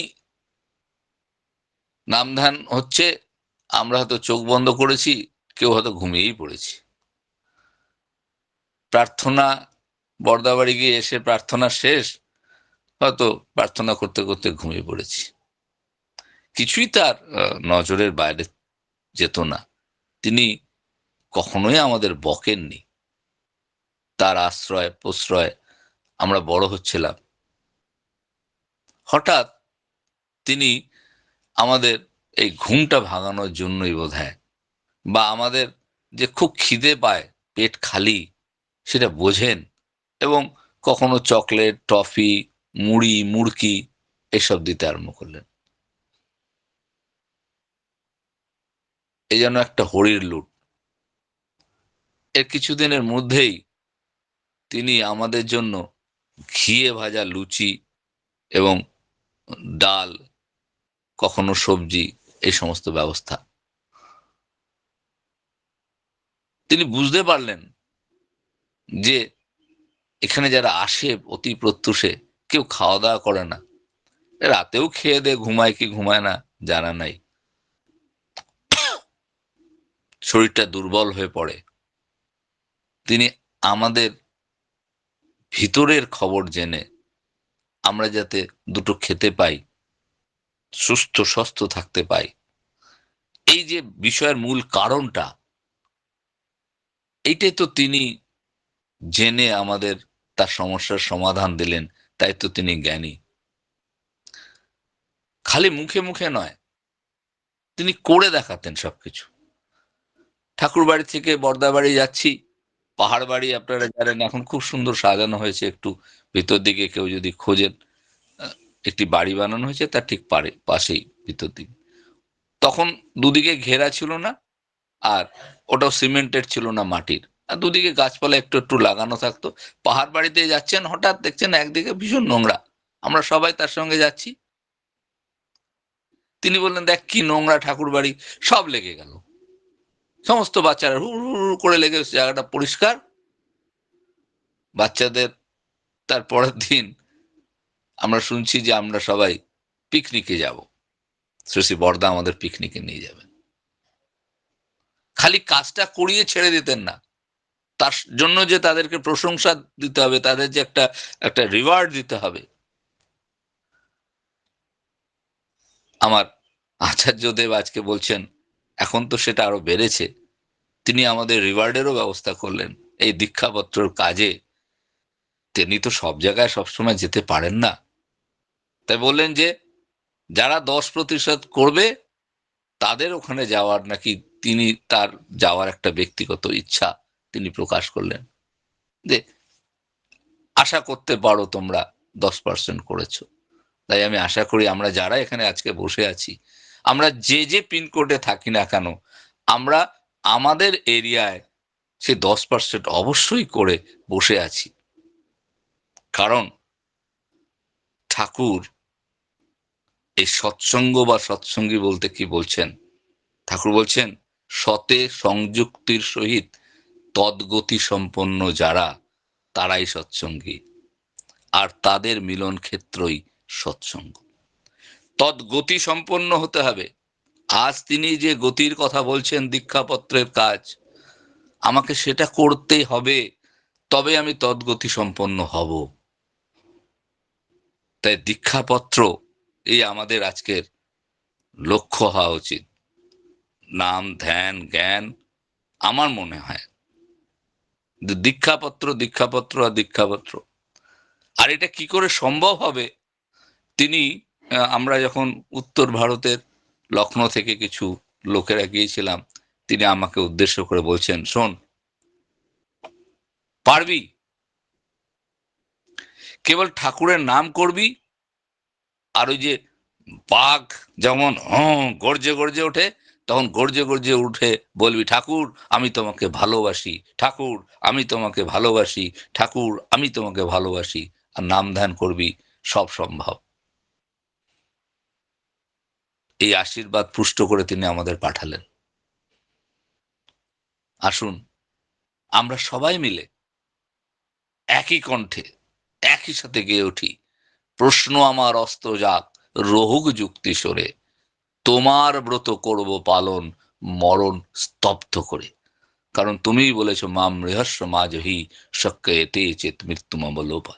নামধান হচ্ছে, আমরা হয়তো চোখ বন্ধ করেছি, কেউ হয়তো ঘুমিয়েই পড়েছি। প্রার্থনা, বর্দাবাড়ি গিয়ে এসে প্রার্থনা শেষ, হয়তো প্রার্থনা করতে করতে ঘুমিয়ে পড়েছি। কিছুই তার নজরের বাইরে যেত না। তিনি কখনোই আমাদের বকেননি। তার আশ্রয় প্রশ্রয় আমরা বড় হচ্ছিলাম। হঠাৎ তিনি আমাদের এই ঘুমটা ভাঙানোর জন্যই বোধহয়, বা আমাদের যে খুব খিদে পায়, পেট খালি, সেটা বোঝেন, এবং কখনো চকলেট, টফি, মুড়ি, মুড়কি এসব দিতে আরম্ভ করলেন। এই যেন একটা হরির লুট। এর কিছুদিনের মধ্যেই তিনি আমাদের জন্য ঘিয়ে ভাজা লুচি এবং ডাল, কখনো সবজি, এই সমস্ত ব্যবস্থা। তিনি বুঝতে পারলেন যে এখানে যারা আসে অতি প্রত্যুষে, কেউ খাওয়া দাওয়া করে না, রাতেও খেয়ে দে ঘুমায় কি ঘুমায় না জানা নাই, শরীরটা দুর্বল হয়ে পড়ে। তিনি আমাদের ভিতরের খবর জেনে আমরা যাতে দুটো খেতে পাই, সুস্থ স্বাস্থ্য থাকতে পাই, এই যে বিষয়ের মূল কারণটা, এইটাই তো তিনি জেনে আমাদের তার সমস্যার সমাধান দিলেন। তাই তো তিনি জ্ঞানী। খালি মুখে মুখে নয়, তিনি করে দেখাতেন সবকিছু। ঠাকুর বাড়ি থেকে বর্দাবাড়ি যাচ্ছি, পাহাড় বাড়ি আপনারা জানেন এখন খুব সুন্দর সাজানো হয়েছে। একটু ভিতর দিকে কেউ যদি খোঁজেন, আহ, একটি বাড়ি বানানো হয়েছে তার ঠিক পাশেই ভিতর দিকে। তখন দুদিকে ঘেরা ছিল না, আর ওটাও সিমেন্টের ছিল না, মাটির। আর দুদিকে গাছপালা একটু একটু লাগানো থাকতো। পাহাড় বাড়িতে যাচ্ছেন, হঠাৎ দেখছেন একদিকে ভীষণ নোংরা। আমরা সবাই তার সঙ্গে যাচ্ছি। তিনি বললেন, দেখ কি নোংরা ঠাকুর বাড়ি, সব লেগে গেল। সমস্ত বাচ্চারা হু হু হু করে লেগে জায়গাটা পরিষ্কার। বাচ্চাদের তার পরের দিন আমরা শুনছি যে আমরা সবাই পিকনিকে যাব, শ্রী শ্রী বর্দা আমাদের পিকনিকে নিয়ে যাবেন। খালি কাজটা করিয়ে ছেড়ে দিতেন না, তার জন্য যে তাদেরকে প্রশংসা দিতে হবে, তাদের যে একটা একটা রিওয়ার্ড দিতে হবে। আমার আচার্যদেব আজকে বলছেন, এখন তো সেটা আরো বেড়েছে, তিনি আমাদের রিওয়ার্ডেরও ব্যবস্থা করলেন। এই দীক্ষাপত্রর কাজে তিনি তো সব জায়গায় সবসময় যেতে পারেন না, তাই বললেন যে যারা 10% করবে তাদের ওখানে যাওয়ার নাকি তিনি তার যাওয়ার একটা ব্যক্তিগত ইচ্ছা তিনি প্রকাশ করলেন, যে আশা করতে পারো তোমরা 10% করেছো। তাই আমি আশা করি আমরা যারা এখানে আজকে বসে আছি, আমরা যে যে পিনকোডে থাকি না কেন, আমরা আমাদের এরিয়ায় সে 10% অবশ্যই করে বসে আছি। কারণ ঠাকুর এই সৎসঙ্গ বা সৎসঙ্গী বলতে কি বলছেন? ঠাকুর বলছেন, সতে সংযুক্তির সহিত তদ্গতি সম্পন্ন যারা, তারাই সৎসঙ্গী, আর তাদের মিলন ক্ষেত্রই সৎসঙ্গ। তদ্গতি সম্পন্ন হতে হবে। আজ তিনি যে গতির কথা বলছেন, দীক্ষাপত্রের কাজ, আমাকে সেটা করতেই হবে, তবে আমি তদ্গতি সম্পন্ন হব। তাই দীক্ষাপত্র এই আমাদের আজকের লক্ষ্য হওয়া উচিত। নাম, ধ্যান, জ্ঞান, আমার মনে হয় দীক্ষাপত্র, দীক্ষাপত্র আর দীক্ষাপত্র। আর এটা কি করে সম্ভব হবে? তিনি আমরা যখন উত্তর ভারতের লখনৌ থেকে কিছু লোকেরা গিয়েছিলাম, তিনি আমাকে উদ্দেশ্য করে বলছেন, শোন, পারবি, কেবল ঠাকুরের নাম করবি, আর ওই যে বাঘ যেমন গর্জে গর্জে ওঠে, তখন গর্জে গর্জে উঠে বলবি, ঠাকুর আমি তোমাকে ভালোবাসি, ঠাকুর আমি তোমাকে ভালোবাসি, ঠাকুর আমি তোমাকে ভালোবাসি, আর নাম ধ্যান করবি, সব সম্ভব। এই আশীর্বাদ পুষ্ট করে তিনি আমাদের পাঠালেন। আসুন আমরা সবাই মিলে একই কণ্ঠে একই সাথে গেয়ে উঠি, প্রশ্ন আমার অস্ত যাক, রহুক যুক্তি সরে, তোমার ব্রত করব পালন, মরণ স্তব্ধ করে। কারণ তুমিই বলেছ, মাম মৃহস্ব মাজহি শক্যেতে চেত মৃত্যুম অবলোপা,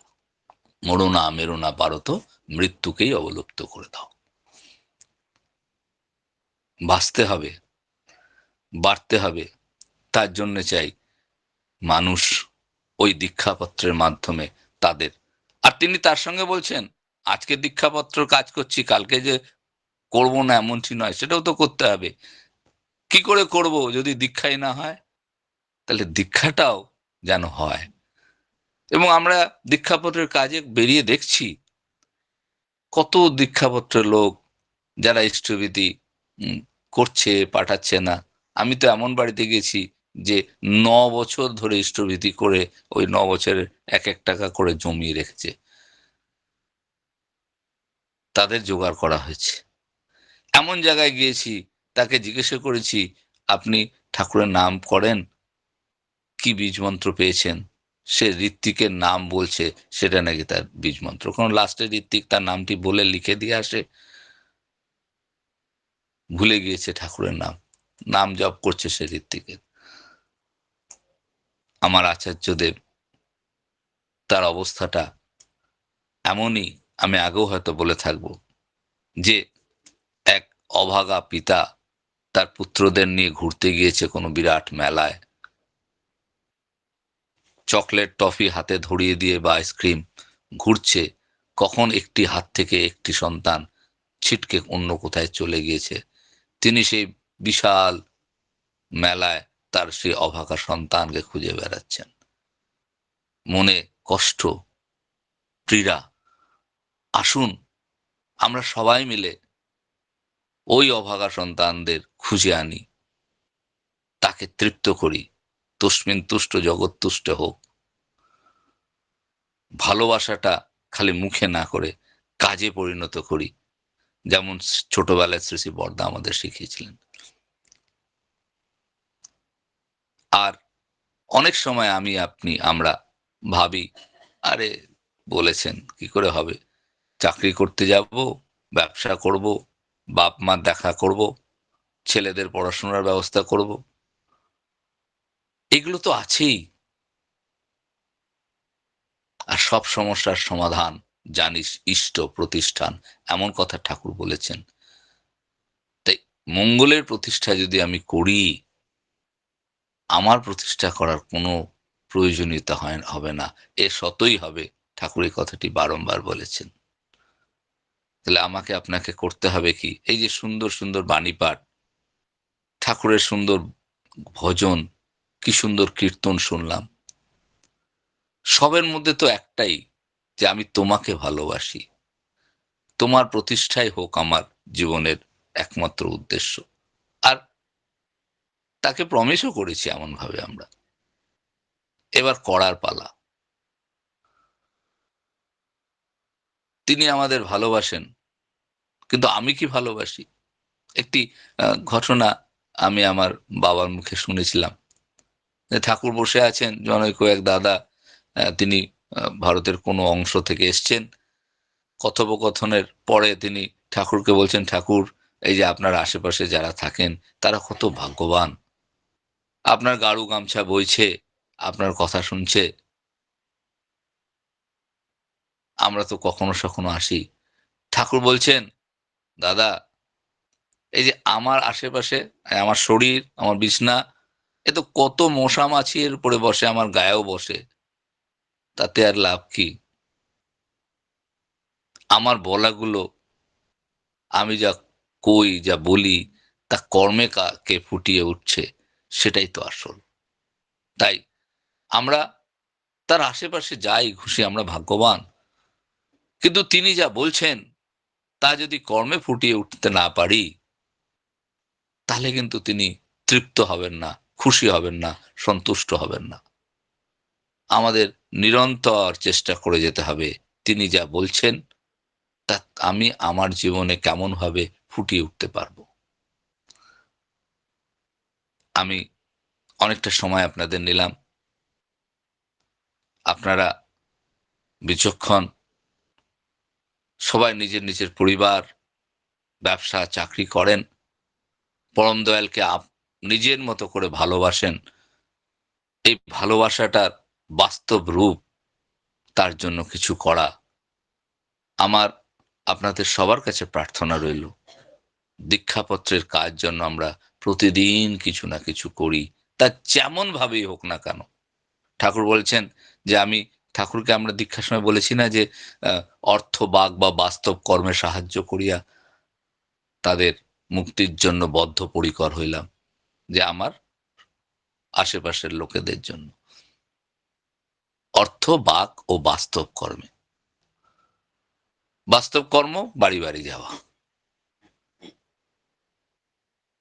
মরো না মেরো না পারো তো, মৃত্যুকেই অবলুপ্ত করে দাও। বাঁচতে হবে, বাড়তে হবে, তার জন্য চাই মানুষ ওই দীক্ষাপত্রের মাধ্যমে তাদের। আর তিনি তার সঙ্গে বলছেন, আজকে দীক্ষাপত্র কাজ করছি, কালকে যে করব না এমনটি নয়, সেটাও তো করতে হবে। কি করে করব যদি দীক্ষাই না হয়? তাহলে দীক্ষাটাও যেন হয়। এবং আমরা দীক্ষাপত্রের কাজে বেরিয়ে দেখছি কত দীক্ষাপত্রের লোক যারা ইষ্টভীতি করছে, পাঠাচ্ছে না। আমি তো এমন বাড়িতে গেছি যে 9 বছর ধরে ইষ্টভীতি করে ওই 9 বছরের 1 টাকা করে জমিয়ে রেখেছে, তাদের জোগাড় করা হয়েছে। এমন জায়গায় গিয়েছি, তাকে জিজ্ঞাসা করেছি, আপনি ঠাকুরের নাম করেন, কি বীজ মন্ত্র পেয়েছেন? সে ঋত্বিকের নাম বলছে, সেটা নাকি তার বীজ মন্ত্র। কারণ লাস্টে ঋত্বিক তার নামটি বলে লিখে দিয়ে আসে, ভুলে গিয়েছে ঠাকুরের নাম, নাম জপ করছে সে ঋত্বিকের। আমার আচার্যদেব, তার অবস্থাটা এমনই, আমি আগেও হয়তো বলে থাকবো, যে এক অভাগা পিতা তার পুত্রদের নিয়ে ঘুরতে গিয়েছে কোনো বিরাট মেলায়, চকলেট টফি হাতে ধরিয়ে দিয়ে বা আইসক্রিম ঘুরছে, কখন একটি হাত থেকে একটি সন্তান ছিটকে অন্য কোথায় চলে গিয়েছে। তিনি সেই বিশাল মেলায় তার সেই অভাগা সন্তানকে খুঁজে বেড়াচ্ছেন। মনে কষ্ট, পীড়া। আসুন আমরা সবাই মিলে ওই অভাগা সন্তানদের খুঁজে আনি, তাকে তৃপ্ত করি। তস্মিন তুষ্ট জগৎ তুষ্ট হোক। ভালোবাসাটা খালি মুখে না করে কাজে পরিণত করি, যেমন ছোটবেলায় শ্রী শ্রী বরদা আমাদের শিখিয়েছিলেন। আর অনেক সময় আমরা ভাবি, আরে বলেছেন কি করে হবে, চাকরি করতে যাব, ব্যবসা করব, বাপ মার দেখা করব, ছেলেদের পড়াশোনার ব্যবস্থা করব, এগুলো তো আছেই। আর সব সমস্যার সমাধান জানিস ইষ্ট প্রতিষ্ঠান, এমন কথা ঠাকুর বলেছেন। তাই মঙ্গলের প্রতিষ্ঠা যদি আমি করি, আমার প্রতিষ্ঠা করার কোনো প্রয়োজনীয়তা হবে না, এ সতই হবে। ঠাকুর এই কথাটি বারংবার বলেছেন। তাহলে আমাকে আপনাকে করতে হবে কি? এই যে সুন্দর সুন্দর বাণী পাঠ, ঠাকুরের সুন্দর ভজন, কি সুন্দর কীর্তন শুনলাম, সবের মধ্যে তো একটাই, যে আমি তোমাকে ভালোবাসি, তোমার প্রতিষ্ঠাই হোক আমার জীবনের একমাত্র উদ্দেশ্য। আর তাকে প্রমিসও করেছি এমন ভাবে আমরা। এবার করার পালা। তিনি আমাদের ভালোবাসেন, কিন্তু আমি কি ভালোবাসি? একটি ঘটনা আমি আমার বাবার মুখে শুনেছিলাম, যে ঠাকুর বসে আছেন, জনৈক এক দাদা, তিনি ভারতের কোনো অংশ থেকে এসছেন। কথোপকথনের পরে তিনি ঠাকুরকে বলছেন, ঠাকুর এই যে আপনার আশেপাশে যারা থাকেন তারা কত ভাগ্যবান, আপনার গাড়ু গামছা বইছে, আপনার কথা শুনছে, আমরা তো কখনো সখনো আসি। ঠাকুর বলছেন, দাদা এই যে আমার আশেপাশে, আমার শরীর, আমার বিছনা, এ তো কত মশা মাছি এর উপরে বসে, আমার গায়েও বসে, তাতে আর লাভ কি? আমার বলাগুলো, আমি যা কই, যা বলি, তা কর্মে কে ফুটিয়ে উঠছে, সেটাই তো আসল। তাই আমরা তার আশেপাশে যাই খুশি, আমরা ভাগ্যবান। কিন্তু তিনি যা বলছেন, তা যদি কর্মে ফুটিয়ে উঠতে না পারি, তাহলে কিন্তু তিনি তৃপ্ত হবেন না, খুশি হবেন না, সন্তুষ্ট হবেন না। আমাদের নিরন্তর চেষ্টা করে যেতে হবে তিনি যা বলছেন তা আমি আমার জীবনে কেমন ভাবে ফুটিয়ে উঠতে পারবো। আমি অনেকটা সময় আপনাদের নিলাম। আপনারা বিচক্ষণ, সবাই নিজের নিজের পরিবার, ব্যবসা, চাকরি করেন, পরম দয়ালকে নিজের মতো করে ভালোবাসেন। এই ভালোবাসাটার বাস্তব রূপ, তার জন্য কিছু করা। আমার আপনাদের সবার কাছে প্রার্থনা রইল, দীক্ষাপত্রের কাজ জন্য আমরা প্রতিদিন কিছু না কিছু করি, তা যেমন ভাবেই হোক না কেন। ঠাকুর বলছেন যে ঠাকুরকে আমরা দীক্ষার সময় বলেছি না যে অর্থ, বাক বা বাস্তব কর্মে সাহায্য করিয়া তাদের মুক্তির জন্য বদ্ধপরিকর হইলাম, যে আমার আশেপাশের লোকেদের জন্য। অর্থ, বাক ও বাস্তব কর্মে। বাস্তব কর্ম বাড়ি বাড়ি যাওয়া,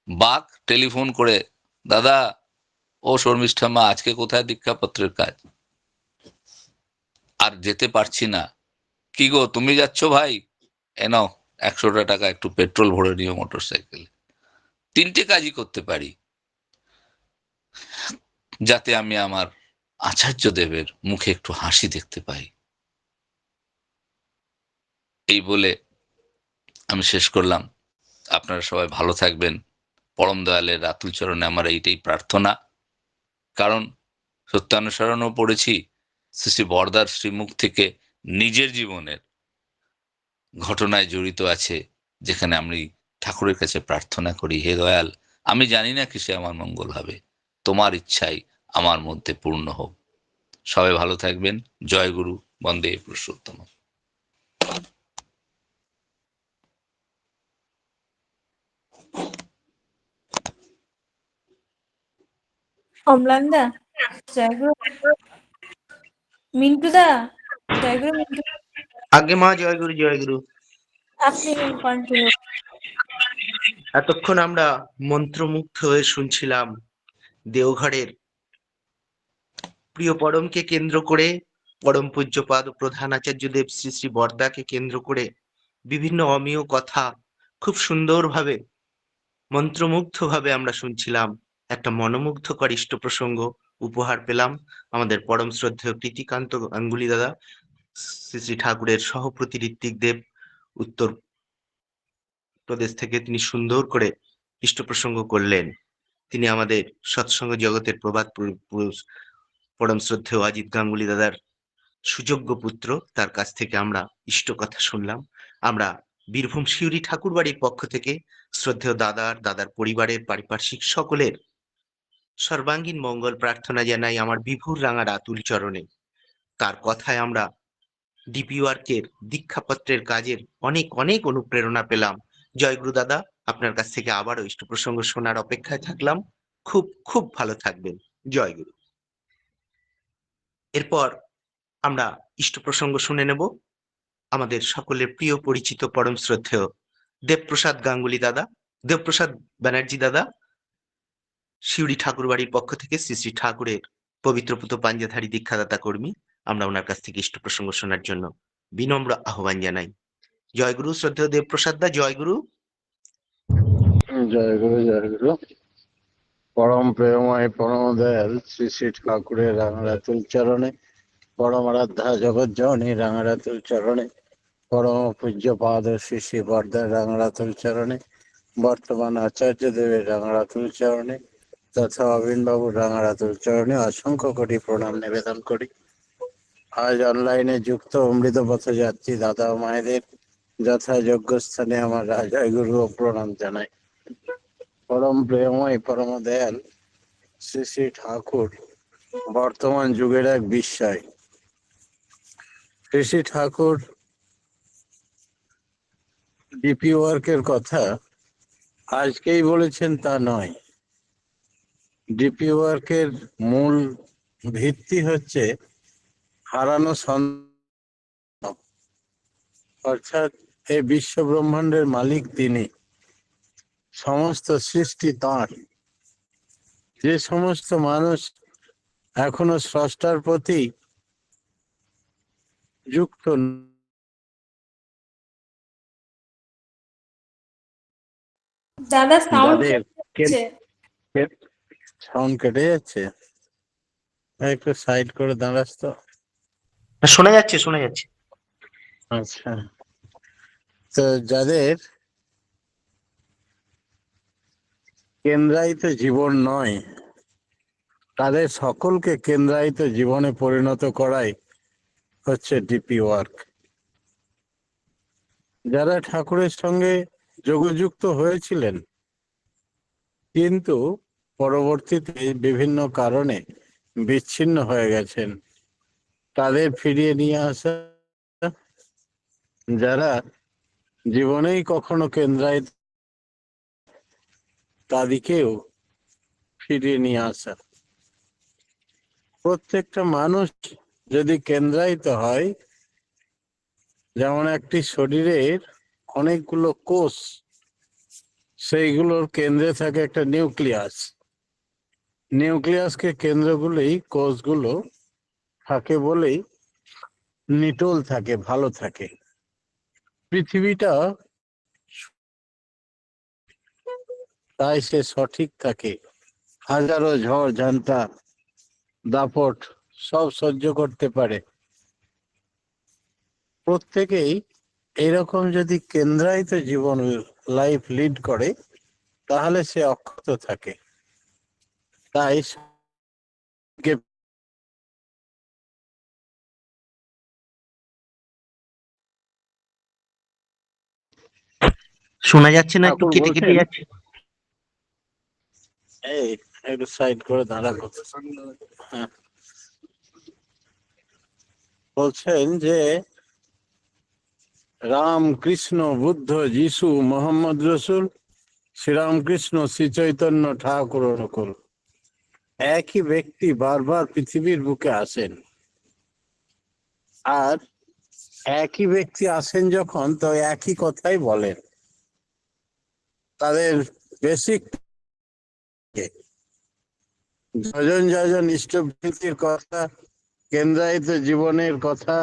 বাক টেলিফোন করে, দাদা ও শর্মিষ্ঠাম্মা আজকে কোথায় দীক্ষাপত্রের কাজ, আর যেতে পারছি না, কি গো তুমি যাচ্ছ ভাই, এনাও 100টা টাকা একটু পেট্রোল ভরে নিও মোটর সাইকেলে। 3টে কাজই করতে পারি, যাতে আমি আমার আচার্য দেবের মুখে একটু হাসি দেখতে পাই। এই বলে আমি শেষ করলাম। আপনারা সবাই ভালো থাকবেন। পরম দয়ালের রাতুল চরণে আমার এইটাই প্রার্থনা। কারণ সত্যানুসরণও পড়েছি, শ্রী শ্রী বরদার শ্রীমুখ থেকে নিজের জীবনের ঘটনায় জড়িত আছে, যেখানে আমি ঠাকুরের কাছে প্রার্থনা করি, হে দয়াল, আমি জানি না কিসে আমার মঙ্গল হবে, তোমার ইচ্ছাই আমার মধ্যে পূর্ণ হোক। সবাই ভালো থাকবেন। জয় গুরু, বন্দে পুরুষোত্তম। অম্লান দা, জয়গুরু। মিন্টু দা, জয়গুরু। মিন্টু, আগে মা, জয়গুরু জয়গুরু। আপনি কন্টিনিউ। এতক্ষণ আমরা মন্ত্রমুগ্ধ হয়ে শুনছিলাম দেওঘরের প্রিয় পরমকে কেন্দ্র করে, পরম পূজ্যপাদ ও প্রধান আচার্য দেব শ্রী শ্রী বরদাকে কেন্দ্র করে বিভিন্ন অমীয় কথা খুব সুন্দরভাবে, মন্ত্রমুগ্ধভাবে আমরা শুনছিলাম। একটা মনোমুগ্ধকর ইষ্ট প্রসঙ্গ উপহার পেলাম আমাদের পরম শ্রদ্ধেয় প্রীতিকান্ত গাঙ্গুলি দাদা, শ্রী শ্রী ঠাকুরের সহপ্রতি ঋত্বিক দেব উত্তর প্রদেশ থেকে। তিনি সুন্দর করে ইষ্ট প্রসঙ্গ করলেন। তিনি আমাদের সৎসঙ্গ জগতের প্রবাদ পুরুষ পরম শ্রদ্ধেয় অজিত গাঙ্গুলি দাদার সুযোগ্য পুত্র, তার কাছ থেকে আমরা ইষ্ট কথা শুনলাম। আমরা বীরভূম শিউরি ঠাকুর বাড়ির পক্ষ থেকে শ্রদ্ধেয় দাদার পরিবারের পারিপার্শ্বিক সকলের সর্বাঙ্গীন মঙ্গল প্রার্থনা জানাই আমার বিভুর রাঙা রাতুল চরণে। তার কথায় আমরা ডিপি ওয়ার্কের দীক্ষাপত্রের কাজের অনেক অনেক অনুপ্রেরণা পেলাম। জয়গুরু দাদা, আপনার কাছ থেকে আবারও ইষ্ট প্রসঙ্গ শোনার অপেক্ষায় থাকলাম। খুব খুব ভালো থাকবেন। জয়গুরু। এরপর আমরা ইষ্ট প্রসঙ্গ শুনে নেব আমাদের সকলের প্রিয় পরিচিত পরম শ্রদ্ধেয় দেবপ্রসাদ গাঙ্গুলি দাদা, দেবপ্রসাদ ব্যানার্জি দাদা, শিউরি ঠাকুর বাড়ির পক্ষ থেকে শ্রী শ্রী ঠাকুরের পবিত্রপুত পাঞ্জাধারী দীক্ষাদাতা কর্মী। আমরা ওনার কাছ থেকে ইষ্ট প্রসঙ্গ শোনার জন্য বিনম্র আহ্বান জানাই। জয়গুরু শ্রদ্ধেয় দেবপ্রসাদ দা, জয়গুরু। জয়গুরু জয়গুরু। পরম প্রেমময় পরম দয়াল শ্রী শ্রী ঠাকুরের রাঙারাতুল চরণে, পরম আরাধ্যা জগৎজননী রাঙারাতুল চরণে, পরম পূজ্যপাদ শ্রী শ্রী বরদার রাঙারাতুল চরণে, বর্তমান আচার্য দেবের রাঙারাতুল চরণে তথা অবিনবাবুর রাঙারাতুল চরণে অসংখ্য কোটি প্রণাম নিবেদন করি। আজ অনলাইনে যুক্ত অমৃত পথযাত্রী দাদা ও মায়েদের যথাযোগ্য স্থানে আমার জয়গুরু ও প্রণাম জানাই। পরম প্রেমময় পরম দয়াল শ্রী শ্রী ঠাকুর বর্তমান যুগের এক বিস্ময়। শ্রী শ্রী ঠাকুর ডিপি ওয়ার্কের কথা আজকেই বলেছেন তা নয়। ডিপি ওয়ার্কের মূল ভিত্তি হচ্ছে হারানো সন্তান, অর্থাৎ এই বিশ্ব ব্রহ্মাণ্ডের মালিক তিনি, সমস্ত সৃষ্টি তাঁর। যে সমস্ত মানুষ এখনো স্রষ্টার প্রতি যুক্ত, দাদা সাউন্ড যাদের হচ্ছে। সাউন্ড কেটে যাচ্ছে, একটু সাইড করে দাঁড়াস তো। শোনা যাচ্ছে, শোনা যাচ্ছে। আচ্ছা, তো যাদের কেন্দ্রায়িত জীবন নয়, তাদের সকলকে কেন্দ্রায়িত জীবনে পরিণত করাই হচ্ছে ডিপি ওয়ার্ক। যারা ঠাকুরের সঙ্গে যোগযুক্ত হয়েছিলেন কিন্তু পরবর্তীতে বিভিন্ন কারণে বিচ্ছিন্ন হয়ে গেছেন, তাদের ফিরিয়ে নিয়ে আসা, যারা জীবনেই কখনো কেন্দ্রায়িত তাদেরকেও ফিরিয়ে নিয়ে আসা। প্রত্যেকটা মানুষ যদি কেন্দ্রায়িত হয়, যেমন একটি শরীরের অনেকগুলো কোষ, সেইগুলোর কেন্দ্রে থাকে একটা নিউক্লিয়াস। নিউক্লিয়াসকে কেন্দ্রগুলোই কোষগুলো থাকে বলেই নিটোল থাকে, ভালো থাকে। পৃথিবীটা তাই সে সঠিক থাকে, হাজারো ঝড় ঝান্টা দাপট সব সহ্য করতে পারে। প্রত্যেকেই এরকম যদি কেন্দ্রায়িত জীবন লাইফ লিড করে, তাহলে সে অক্ষত থাকে। তাই শোনা যাচ্ছে না, একটু ঠাকুর কেটে কেটে বলছেন, যাচ্ছে। এই একটু সাইড করে দাঁড়াবো। হ্যাঁ, বলছেন যে রাম কৃষ্ণ বুদ্ধ যিশু মোহাম্মদ রসুল, শ্রীরামকৃষ্ণ শ্রী চৈতন্য ঠাকুর অনুকূল, একই ব্যক্তি বারবার পৃথিবীর বুকে আসেন। আর একই ব্যক্তি আসেন যখন, তো একই কথাই বলেন। তাদের বেসিক যজন যজন ইষ্টভৃতির কথা, কেন্দ্রায়িত জীবনের কথা,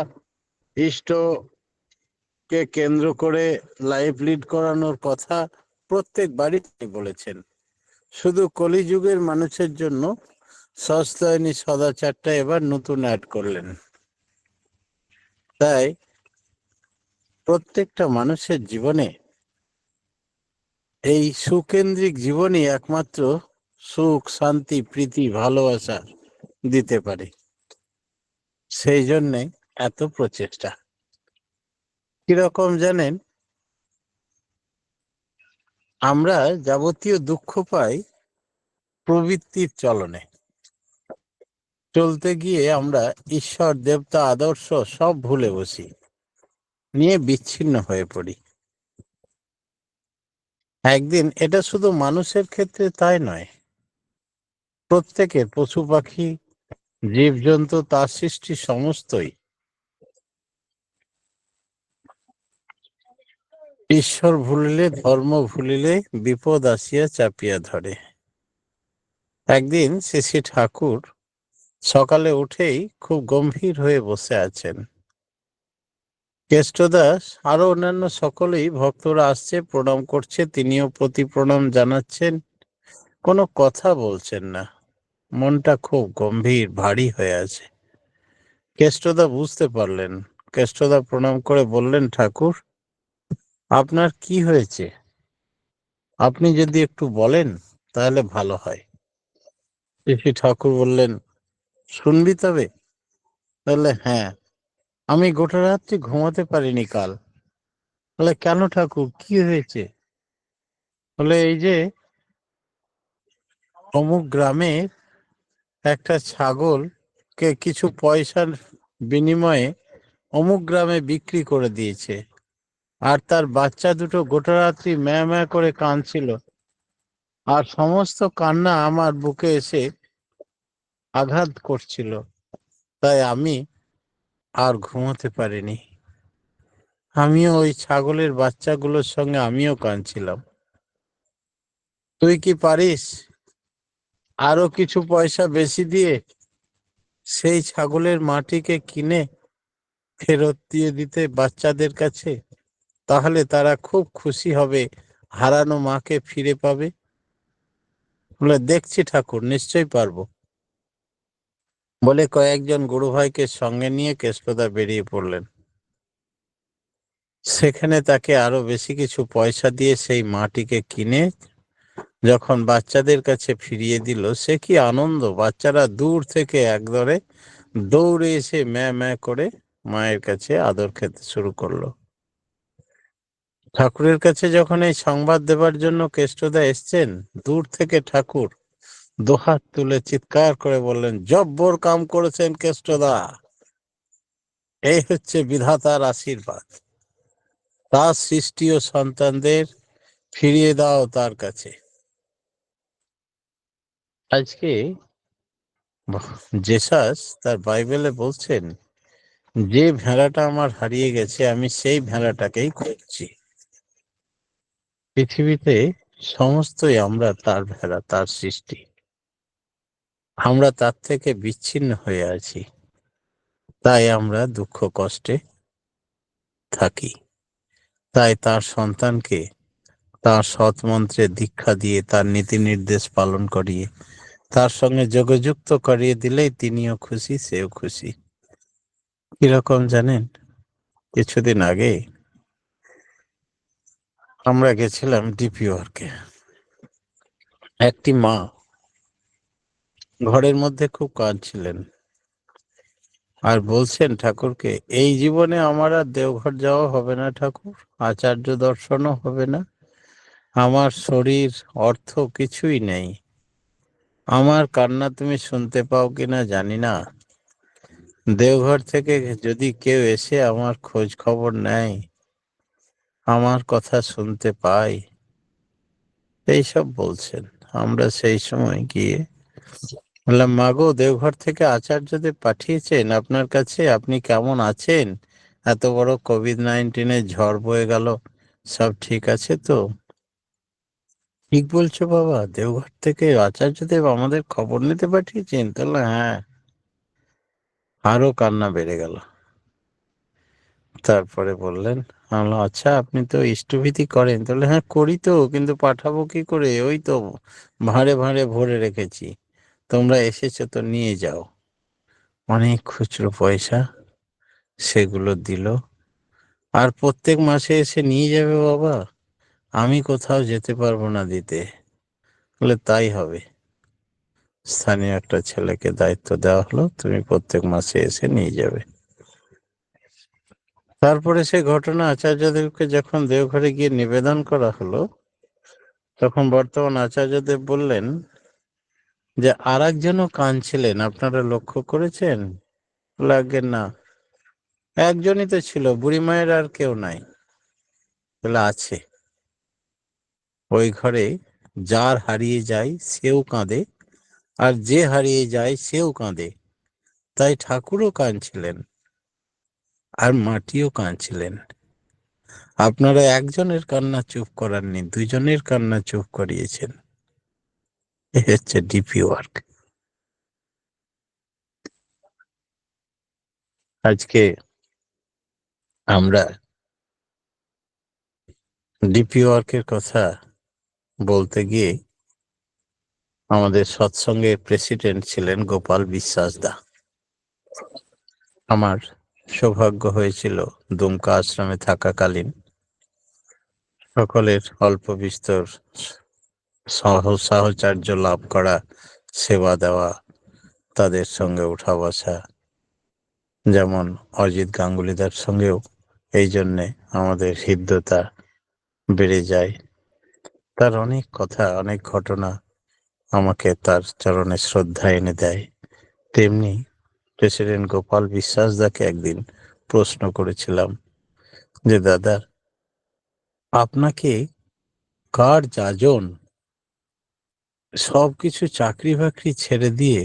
ইষ্টকে কেন্দ্র করে লাইফ লিড করানোর কথা প্রত্যেক বাড়িতে বলেছেন। শুধু কলিযুগের মানুষের জন্য সস্তায়নী সদাচারটা এবার নতুন অ্যাড করলেন। তাই প্রত্যেকটা মানুষের জীবনে এই সুকেন্দ্রিক জীবনই একমাত্র সুখ, শান্তি, প্রীতি, ভালোবাসা দিতে পারে। সেই জন্যে এত প্রচেষ্টা। কিরকম জানেন, আমরা যাবতীয় দুঃখ পাই প্রবৃত্তির চলনে। চলতে গিয়ে আমরা ঈশ্বর, দেবতা, আদর্শ সব ভুলে বসি, নিয়ে বিচ্ছিন্ন হয়ে পড়ি। একদিন এটা শুধু মানুষের ক্ষেত্রে তাই নয়, প্রত্যেকের, পশু পাখি, জীবজন্তু, তার সৃষ্টি সমস্তই ঈশ্বর ভুলিলে, ধর্ম ভুলিলে বিপদ আসিয়া চাপিয়া ধরে। একদিন শ্রী ঠাকুর সকালে উঠেই খুব গম্ভীর হয়ে বসে আছেন। কেষ্টদাস আরো অন্যান্য সকলেই, ভক্তরা আসছে, প্রণাম করছে, তিনিও প্রতি প্রণাম জানাচ্ছেন, কোনো কথা বলছেন না, মনটা খুব গম্ভীর ভারী হয়ে আছে। কেষ্টদা বুঝতে পারলেন। কেষ্টদা প্রণাম করে বললেন, ঠাকুর আপনার কি হয়েছে? আপনি যদি একটু বলেন তাহলে ভালো হয়। শ্রী ঠাকুর বললেন, শুনবি তবে? তাহলে হ্যাঁ, আমি গোটা রাত্রি ঘুমাতে পারিনি কাল। বলে কেন ঠাকুর, কি হয়েছে? বলে এই যে অমুক গ্রামে একটা ছাগলকে কিছু পয়সার বিনিময়ে অমুক গ্রামে বিক্রি করে দিয়েছে, আর তার বাচ্চা দুটো গোটা রাত্রি ম্যাঁ ম্যাঁ করে কাঁদছিল, আর সমস্ত কান্না আমার বুকে এসে আঘাত করছিল, তাই আমি আর ঘুমোতে পারিনি। আমিও ওই ছাগলের বাচ্চাগুলোর সঙ্গে আমিও কাঁদছিলাম। তুই কি পারিস আরো কিছু পয়সা বেশি দিয়ে সেই ছাগলের মাটিকে কিনে ফেরত দিয়ে দিতে বাচ্চাদের কাছে? তাহলে তারা খুব খুশি হবে, হারানো মাকে ফিরে পাবে। বলে, দেখছি ঠাকুর, নিশ্চয়ই পারবো। বলে কয়েকজন গুরু ভাইকে সঙ্গে নিয়ে কেষ্টদা বেরিয়ে পড়লেন। সেখানে তাকে আরো বেশি কিছু পয়সা দিয়ে সেই মাটিকে কিনে যখন বাচ্চাদের কাছে ফিরিয়ে দিল, সে কি আনন্দ! বাচ্চারা দূর থেকে একদরে দৌড়ে এসে ম্যাঁ ম্যাঁ করে মায়ের কাছে আদর খেতে শুরু করলো। ঠাকুরের কাছে যখন এই সংবাদ দেবার জন্য কেষ্টদা এসছেন, দূর থেকে ঠাকুর দুহাত তুলে চিৎকার করে বললেন, জব্বর কাম করেছেন কেষ্টদা, এই হচ্ছে বিধাতার আশীর্বাদ। তার সৃষ্টি ও সন্তানদের ফিরিয়ে দাও তার কাছে। আজকে জেসাস তার বাইবেলে বলছেন, যে ভেড়াটা আমার হারিয়ে গেছে আমি সেই ভেড়াটাকেই খুঁজছি। পৃথিবীতে সমস্তই আমরা তার ভেড়া, তার সৃষ্টি। আমরা তার থেকে বিচ্ছিন্ন হয়ে আছি, তাই আমরা দুঃখ কষ্টে থাকি। তাই তার সন্তানকে তার সৎ মন্ত্রে দীক্ষা দিয়ে, তার নীতি নির্দেশ পালন করিয়ে, তার সঙ্গে যোগযুক্ত করিয়ে দিলেই তিনিও খুশি, সেও খুশি। কিরকম জানেন? কিছুদিন আগে আমরা গেছিলাম ডিপি ওয়ার্কে। একটি মা ঘরের মধ্যে খুব কাঁদছিলেন আর বলছেন ঠাকুরকে, এই জীবনে আমার আর দেওঘর যাওয়া হবে না ঠাকুর, আচার্য দর্শনও হবে না, আমার শরীর অর্থ কিছুই নেই। আমার কান্না তুমি শুনতে পাও কিনা জানি না, দেওঘর থেকে যদি কেউ এসে আমার খোঁজ খবর নেয়, আমার কথা শুনতে পাই, এইসব বলছেন। আমরা সেই সময় গিয়ে বললাম, মাগো, দেওঘর থেকে আচার্যদেব পাঠিয়েছেন আপনার কাছে, আপনি কেমন আছেন? এত বড় কোভিড-19 ঝড় বয়ে গেল, সব ঠিক আছে তো? ঠিক বলছো বাবা, দেওঘর থেকে আচার্যদেব আমাদের খবর নিতে পাঠিয়েছেন? তাহলে হ্যাঁ। আরো কান্না বেড়ে গেল। তারপরে বললেন, আমি বললাম, আচ্ছা আপনি তো ইষ্টভীতি করেন? তাহলে হ্যাঁ করি তো, কিন্তু পাঠাবো কি করে? ওই তো ভাঁড়ে ভাঁড়ে ভরে রেখেছি, তোমরা এসেছো তো নিয়ে যাও। অনেক খুচরো পয়সা, সেগুলো দিল। আর প্রত্যেক মাসে এসে নিয়ে যাবে বাবা, আমি কোথাও যেতে পারবো না দিতে। বলে, তাই হবে। স্থানীয় একটা ছেলেকে দায়িত্ব দেওয়া হলো, তুমি প্রত্যেক মাসে এসে নিয়ে যাবে। তারপরে সে ঘটনা আচার্যদেবকে যখন দেওঘরে গিয়ে নিবেদন করা হলো, তখন বর্তমান আচার্যদেব বললেন যে আর একজনও কাঁদছিলেন, আপনারা লক্ষ্য করেছেন? লাগেন না, একজনই তো ছিল, বুড়ি মায়ের আর কেউ নাই। বলে, আছে। ওই ঘরে যার হারিয়ে যায় সেও কাঁদে, আর যে হারিয়ে যায় সেও কাঁদে। তাই ঠাকুরও কাঁদছিলেন আর মাটিও কাঁদছিলেন। আপনারা একজনের কান্না চুপ করাননি, দুজনের কান্না চুপ করিয়েছেন। এ হচ্ছে ডিপি ওয়ার্ক। আজকে আমরা ডিপি ওয়ার্কের কথা বলতে গিয়ে আমাদের সৎসঙ্গের প্রেসিডেন্ট ছিলেন গোপাল বিশ্বাস দা। আমার সৌভাগ্য হয়েছিল দুমকা আশ্রমে থাকাকালীন সকলের অল্প বিস্তর সাহচর্য লাভ করা, সেবা দেওয়া, তাদের সঙ্গে উঠা বসা। যেমন অজিত গাঙ্গুলিদার সঙ্গেও এই জন্যে আমাদের হৃদ্যতা বেড়ে যায়। তার অনেক কথা, অনেক ঘটনা আমাকে তার চরণে শ্রদ্ধা এনে দেয়। তেমনি প্রেসিডেন্ট গোপাল বিশ্বাস দাকে একদিন প্রশ্ন করেছিলাম যে, দাদা, আপনাকে কার যাজন সবকিছু চাকরি বাকরি ছেড়ে দিয়ে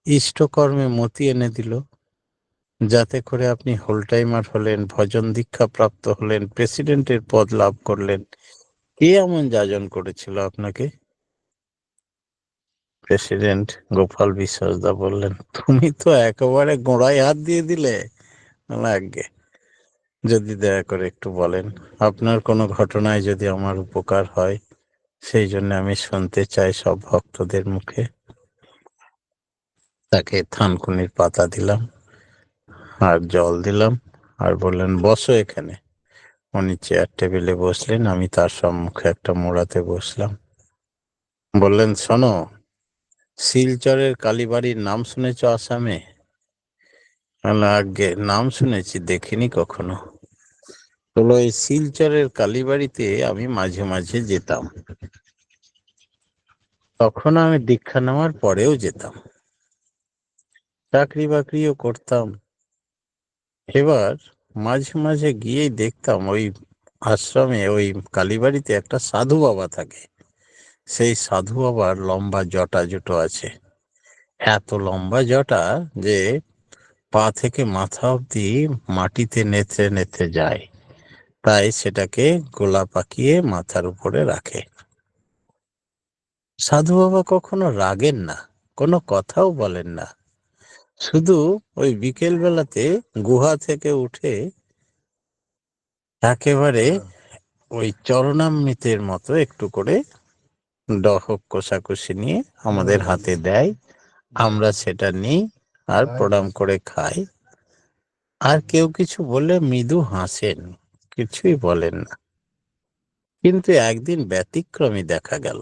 ইষ্টকর্মে মতি এনে দিল? যাতে করে আপনি হোল টাইমার হলেন, ভজন দীক্ষা প্রাপ্ত হলেন, প্রেসিডেন্টের পদ লাভ করলেন? কে এমন যাজন করেছিল আপনাকে? প্রেসিডেন্ট গোপাল বিশ্বাস দা বললেন, তুমি তো একেবারে গোড়ায় হাত দিয়ে দিলে। আজ্ঞে, যদি দয়া করে একটু বলেন, আপনার কোনো ঘটনায় যদি আমার উপকার হয় সেই জন্য আমি শুনতে চাই সব ভক্তদের মুখে। তাকে থানকুনির পাতা দিলাম আর জল দিলাম, আর বললেন বসো এখানে। উনি চেয়ার টেবিলে বসলেন, আমি তার সম্মুখে একটা মোড়াতে বসলাম। বললেন, শোনো, শিলচরের কালীবাড়ির নাম শুনেছ আসামে? আগে নাম শুনেছি, দেখিনি কখনো। বললো, এই শিলচরের কালীবাড়িতে আমি মাঝে মাঝে যেতাম। তখন আমি দীক্ষা নেওয়ার পরেও যেতাম, চাকরি বাকরিও করতাম। এবার মাঝে মাঝে গিয়েই দেখতাম ওই আশ্রমে, ওই কালীবাড়িতে একটা সাধু বাবা থাকে। সেই সাধু বাবার লম্বা জটা জুটো আছে, এত লম্বা জটা যে পা থেকে মাথা অব্দি মাটিতে নেথে নেথে যায়। তাই সেটাকে গোলা পাকিয়ে মাথার উপরে রাখে। সাধু বাবা কখনো রাগেন না, কোনো কথাও বলেন না। শুধু ওই বিকেল বেলাতে গুহা থেকে উঠে একেবারে ওই চরণামৃতের মতো একটু করে ডহক কষাকষি নিয়ে আমাদের হাতে দেয়, আমরা সেটা নিই আর প্রণাম করে খাই। আর কেউ কিছু বললে মৃদু হাসেন, কিছুই বলেন না। কিন্তু একদিন ব্যতিক্রমী দেখা গেল।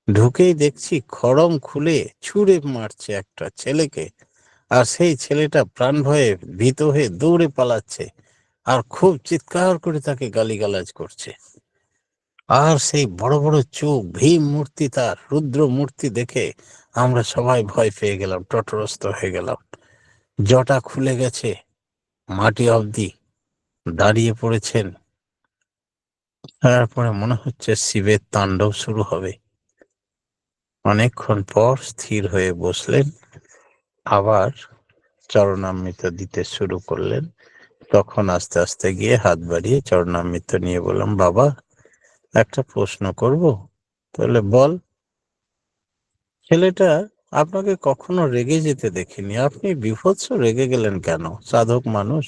ঢুকেই দেখছি খড়ম খুলে ছুঁড়ে মারছে একটা ছেলেকে, আর সেই ছেলেটা প্রাণ ভয়ে ভীত হয়ে দৌড়ে পালাচ্ছে আর খুব চিৎকার করে তাকে গালিগালাজ করছে। আর সেই বড় বড় চোখ, ভীম মূর্তি, তার রুদ্র মূর্তি দেখে আমরা সবাই ভয় পেয়ে গেলাম, তটরস্থ হয়ে গেলাম। জটা খুলে গেছে মাটি অবধি, দাঁড়িয়ে পড়েছেন। তারপরে মনে হচ্ছে শিবের তাণ্ডব শুরু হবে। অনেকক্ষণ পর স্থির হয়ে বসলেন, আবার চরণামৃত দিতে শুরু করলেন। তখন আস্তে আস্তে গিয়ে হাত বাড়িয়ে চরণামৃত নিয়ে বললাম, বাবা একটা প্রশ্ন করব? তাহলে বল। ছেলেটা আপনাকে কখনো রেগে যেতে দেখিনি, আপনি বীভৎস রেগে গেলেন কেন? সাধক মানুষ,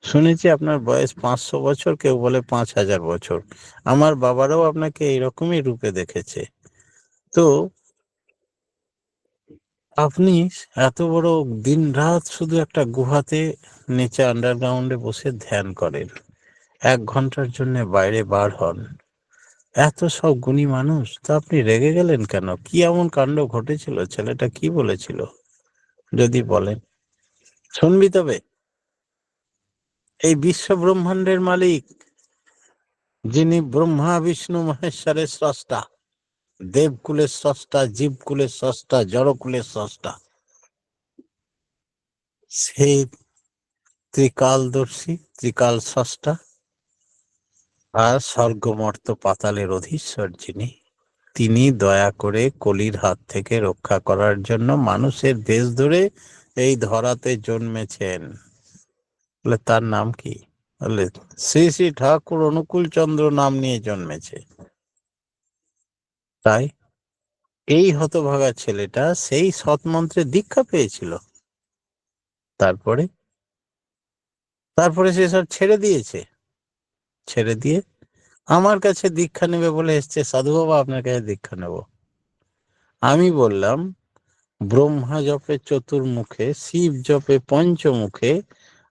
শুনেছি আপনার বয়স 500 বছর, কেউ বলে 5000 বছর। আমার বাবারাও আপনাকে এইরকমই রূপে দেখেছে। তো আপনি এত বড় দিন রাত শুধু একটা গুহাতে নিচে আন্ডারগ্রাউন্ডে বসে ধ্যান করেন, 1 ঘন্টার জন্য বাইরে বার হন, এত সব গুণী মানুষ, তা আপনি রেগে গেলেন কেন? কি এমন কাণ্ড ঘটেছিল? ছেলেটা কি বলেছিল যদি বলেন? শুনবি তবে? এই বিশ্ব ব্রহ্মাণ্ডের মালিক, যিনি ব্রহ্মা বিষ্ণু মহেশ্বরের স্রষ্টা, দেবকুলের স্রষ্টা, জীবকুলের স্রষ্টা, জড়কুলের স্রষ্টা, সেই ত্রিকালদর্শী, ত্রিকাল স্রষ্টা আর স্বর্গমর্ত পাতালের অধীশ্বর যিনি, তিনি দয়া করে কলির হাত থেকে রক্ষা করার জন্য মানুষের দেশ ধরে এই ধরাতে জন্মেছেন। বলে, তার নাম কি? বলে, শ্রী শ্রী ঠাকুর অনুকূল চন্দ্র নাম নিয়ে জন্মেছে। তাই এই হতভাগা ছেলেটা সেই সৎমন্ত্রে দীক্ষা পেয়েছিল। তারপরে তারপরে সে সব ছেড়ে দিয়েছে। ছেড়ে দিয়ে আমার কাছে দীক্ষা নেবে বলে এসছে। সাধু বাবা, আপনার কাছে দীক্ষা নেব। আমি বললাম, ব্রহ্মা জপে চতুর্মুখে, শিব জপে পঞ্চমুখে,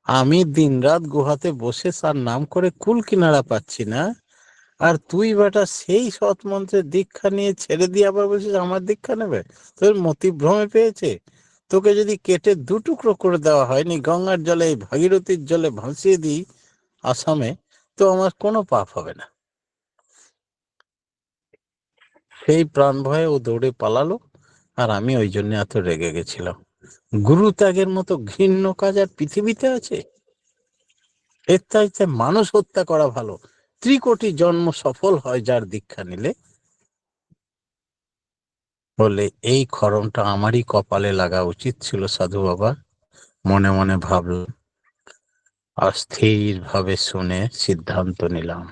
আমি দিনরাত গুহাতে বসে তার নাম করে কুল কিনারা পাচ্ছি না, আর তুই বেটা সেই সৎ মন্ত্রের দীক্ষা নিয়ে ছেড়ে দিয়ে আবার বলছিস আমার দীক্ষা নেবে? তোর মতিভ্রমে পেয়েছে। তোকে যদি কেটে 2 টুকরো করে দেওয়া হয়নি, গঙ্গার জলে, ভাগীরথীর জলে ভাসিয়ে দিই আসামে, তো আমার কোনো পাপ হবে না। সেই প্রাণ ভয়ে ও দৌড়ে পালালো, আর আমি ওই জন্য এত রেগে গেছিলাম। গুরু ত্যাগের মতো ঘৃণ্য কাজ আর পৃথিবীতে আছে? এর চাইতে মানুষ হত্যা করা ভালো। 3 কোটি জন্ম সফল হয় যার দীক্ষা নিলে। বলে, এই খড়মটা আমারই কপালে লাগা উচিত ছিল সাধু বাবা, মনে মনে ভাবলাম, অস্থির ভাবে শুনে সিদ্ধান্ত নিলাম।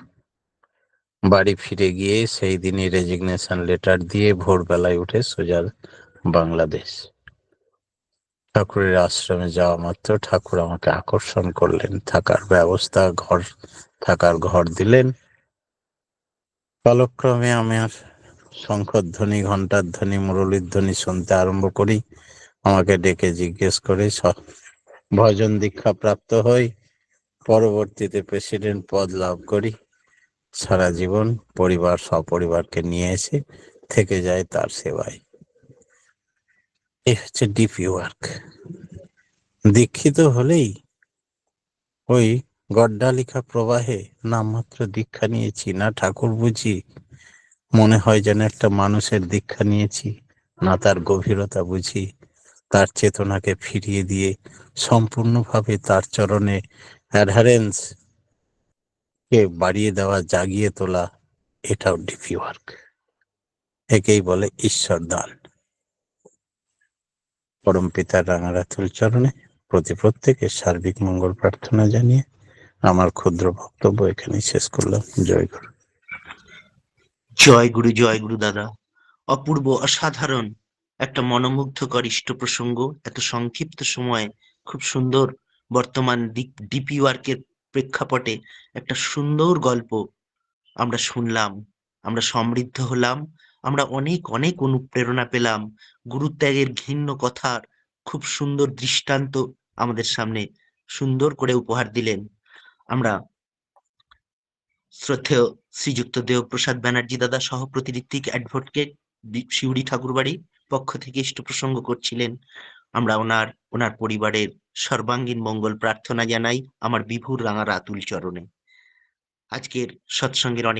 বাড়ি ফিরে গিয়ে সেই দিনই রেজিগনেশন লেটার দিয়ে ভোরবেলায় উঠে সোজা বাংলাদেশ। ঠাকুরের আশ্রমে যাওয়া মাত্র ঠাকুর আমাকে আকর্ষণ করলেন, থাকার ব্যবস্থা, থাকার ঘর দিলেন। কালক্রমে আমার শঙ্খধ্বনি, ঘণ্টার ধ্বনি, মুরলীর ধ্বনি শুনতে আরম্ভ করি। আমাকে ডেকে জিজ্ঞেস করে ভজন দীক্ষা প্রাপ্ত হই। পরবর্তীতে প্রেসিডেন্ট পদ লাভ করি। সারা জীবন সপরিবারকে নিয়ে এসে থেকে যায় তার সেবায়। এই হচ্ছে ডিপি ওয়ার্ক। দীক্ষিত হলেই ওই গড্ডালিখা প্রবাহে নামমাত্র দীক্ষা নিয়েছি না ঠাকুর বুঝি, মনে হয় যেন একটা মানুষের দীক্ষা নিয়েছি, না তার গভীরতা বুঝি, তার চেতনাকে ফিরিয়ে দিয়ে সম্পূর্ণভাবে তার চরণে অ্যাডহারেন্স কে বাড়িয়ে দেওয়া, জাগিয়ে তোলা, এটাও ডিপি ওয়ার্ক। একেই বলে ঈশ্বর দান। পরম পিতার রাঙারাতুল চরণে প্রত্যেকের সার্বিক মঙ্গল প্রার্থনা জানিয়ে আমার ক্ষুদ্র বক্তব্য এখানেই শেষ করলাম। জয় গুরু। জয় গুরু, জয় গুরু দাদা। অপূর্ব, অসাধারণ একটা মনোমুগ্ধকর ইষ্ট প্রসঙ্গ। এত সংক্ষিপ্ত সময়ে খুব সুন্দর বর্তমান ডিপি ওয়ার্কের প্রেক্ষাপটে একটা সুন্দর গল্প আমরা শুনলাম, আমরা সমৃদ্ধ হলাম, আমরা অনেক অনেক অনুপ্রেরণা পেলাম। গুরুত্যাগের ঘৃণ্য কথার খুব সুন্দর দৃষ্টান্ত আমাদের সামনে সুন্দর করে উপহার দিলেন। আমরা শ্রদ্ধেয় শ্রীযুক্ত দেবপ্রসাদ ব্যানার্জি দাদা, সহপ্রতি ঋত্বিক অ্যাডভোকেট, শিউড়ি ঠাকুরবাড়ি পক্ষ থেকে ইষ্ট প্রসঙ্গ করছিলেন। আমরা ওনার পরিবারের সর্বাঙ্গীন মঙ্গল প্রার্থনা জানাই আমার বিভুর রাঙা রাতুল চরণে। আজকের সৎসঙ্গের অনেক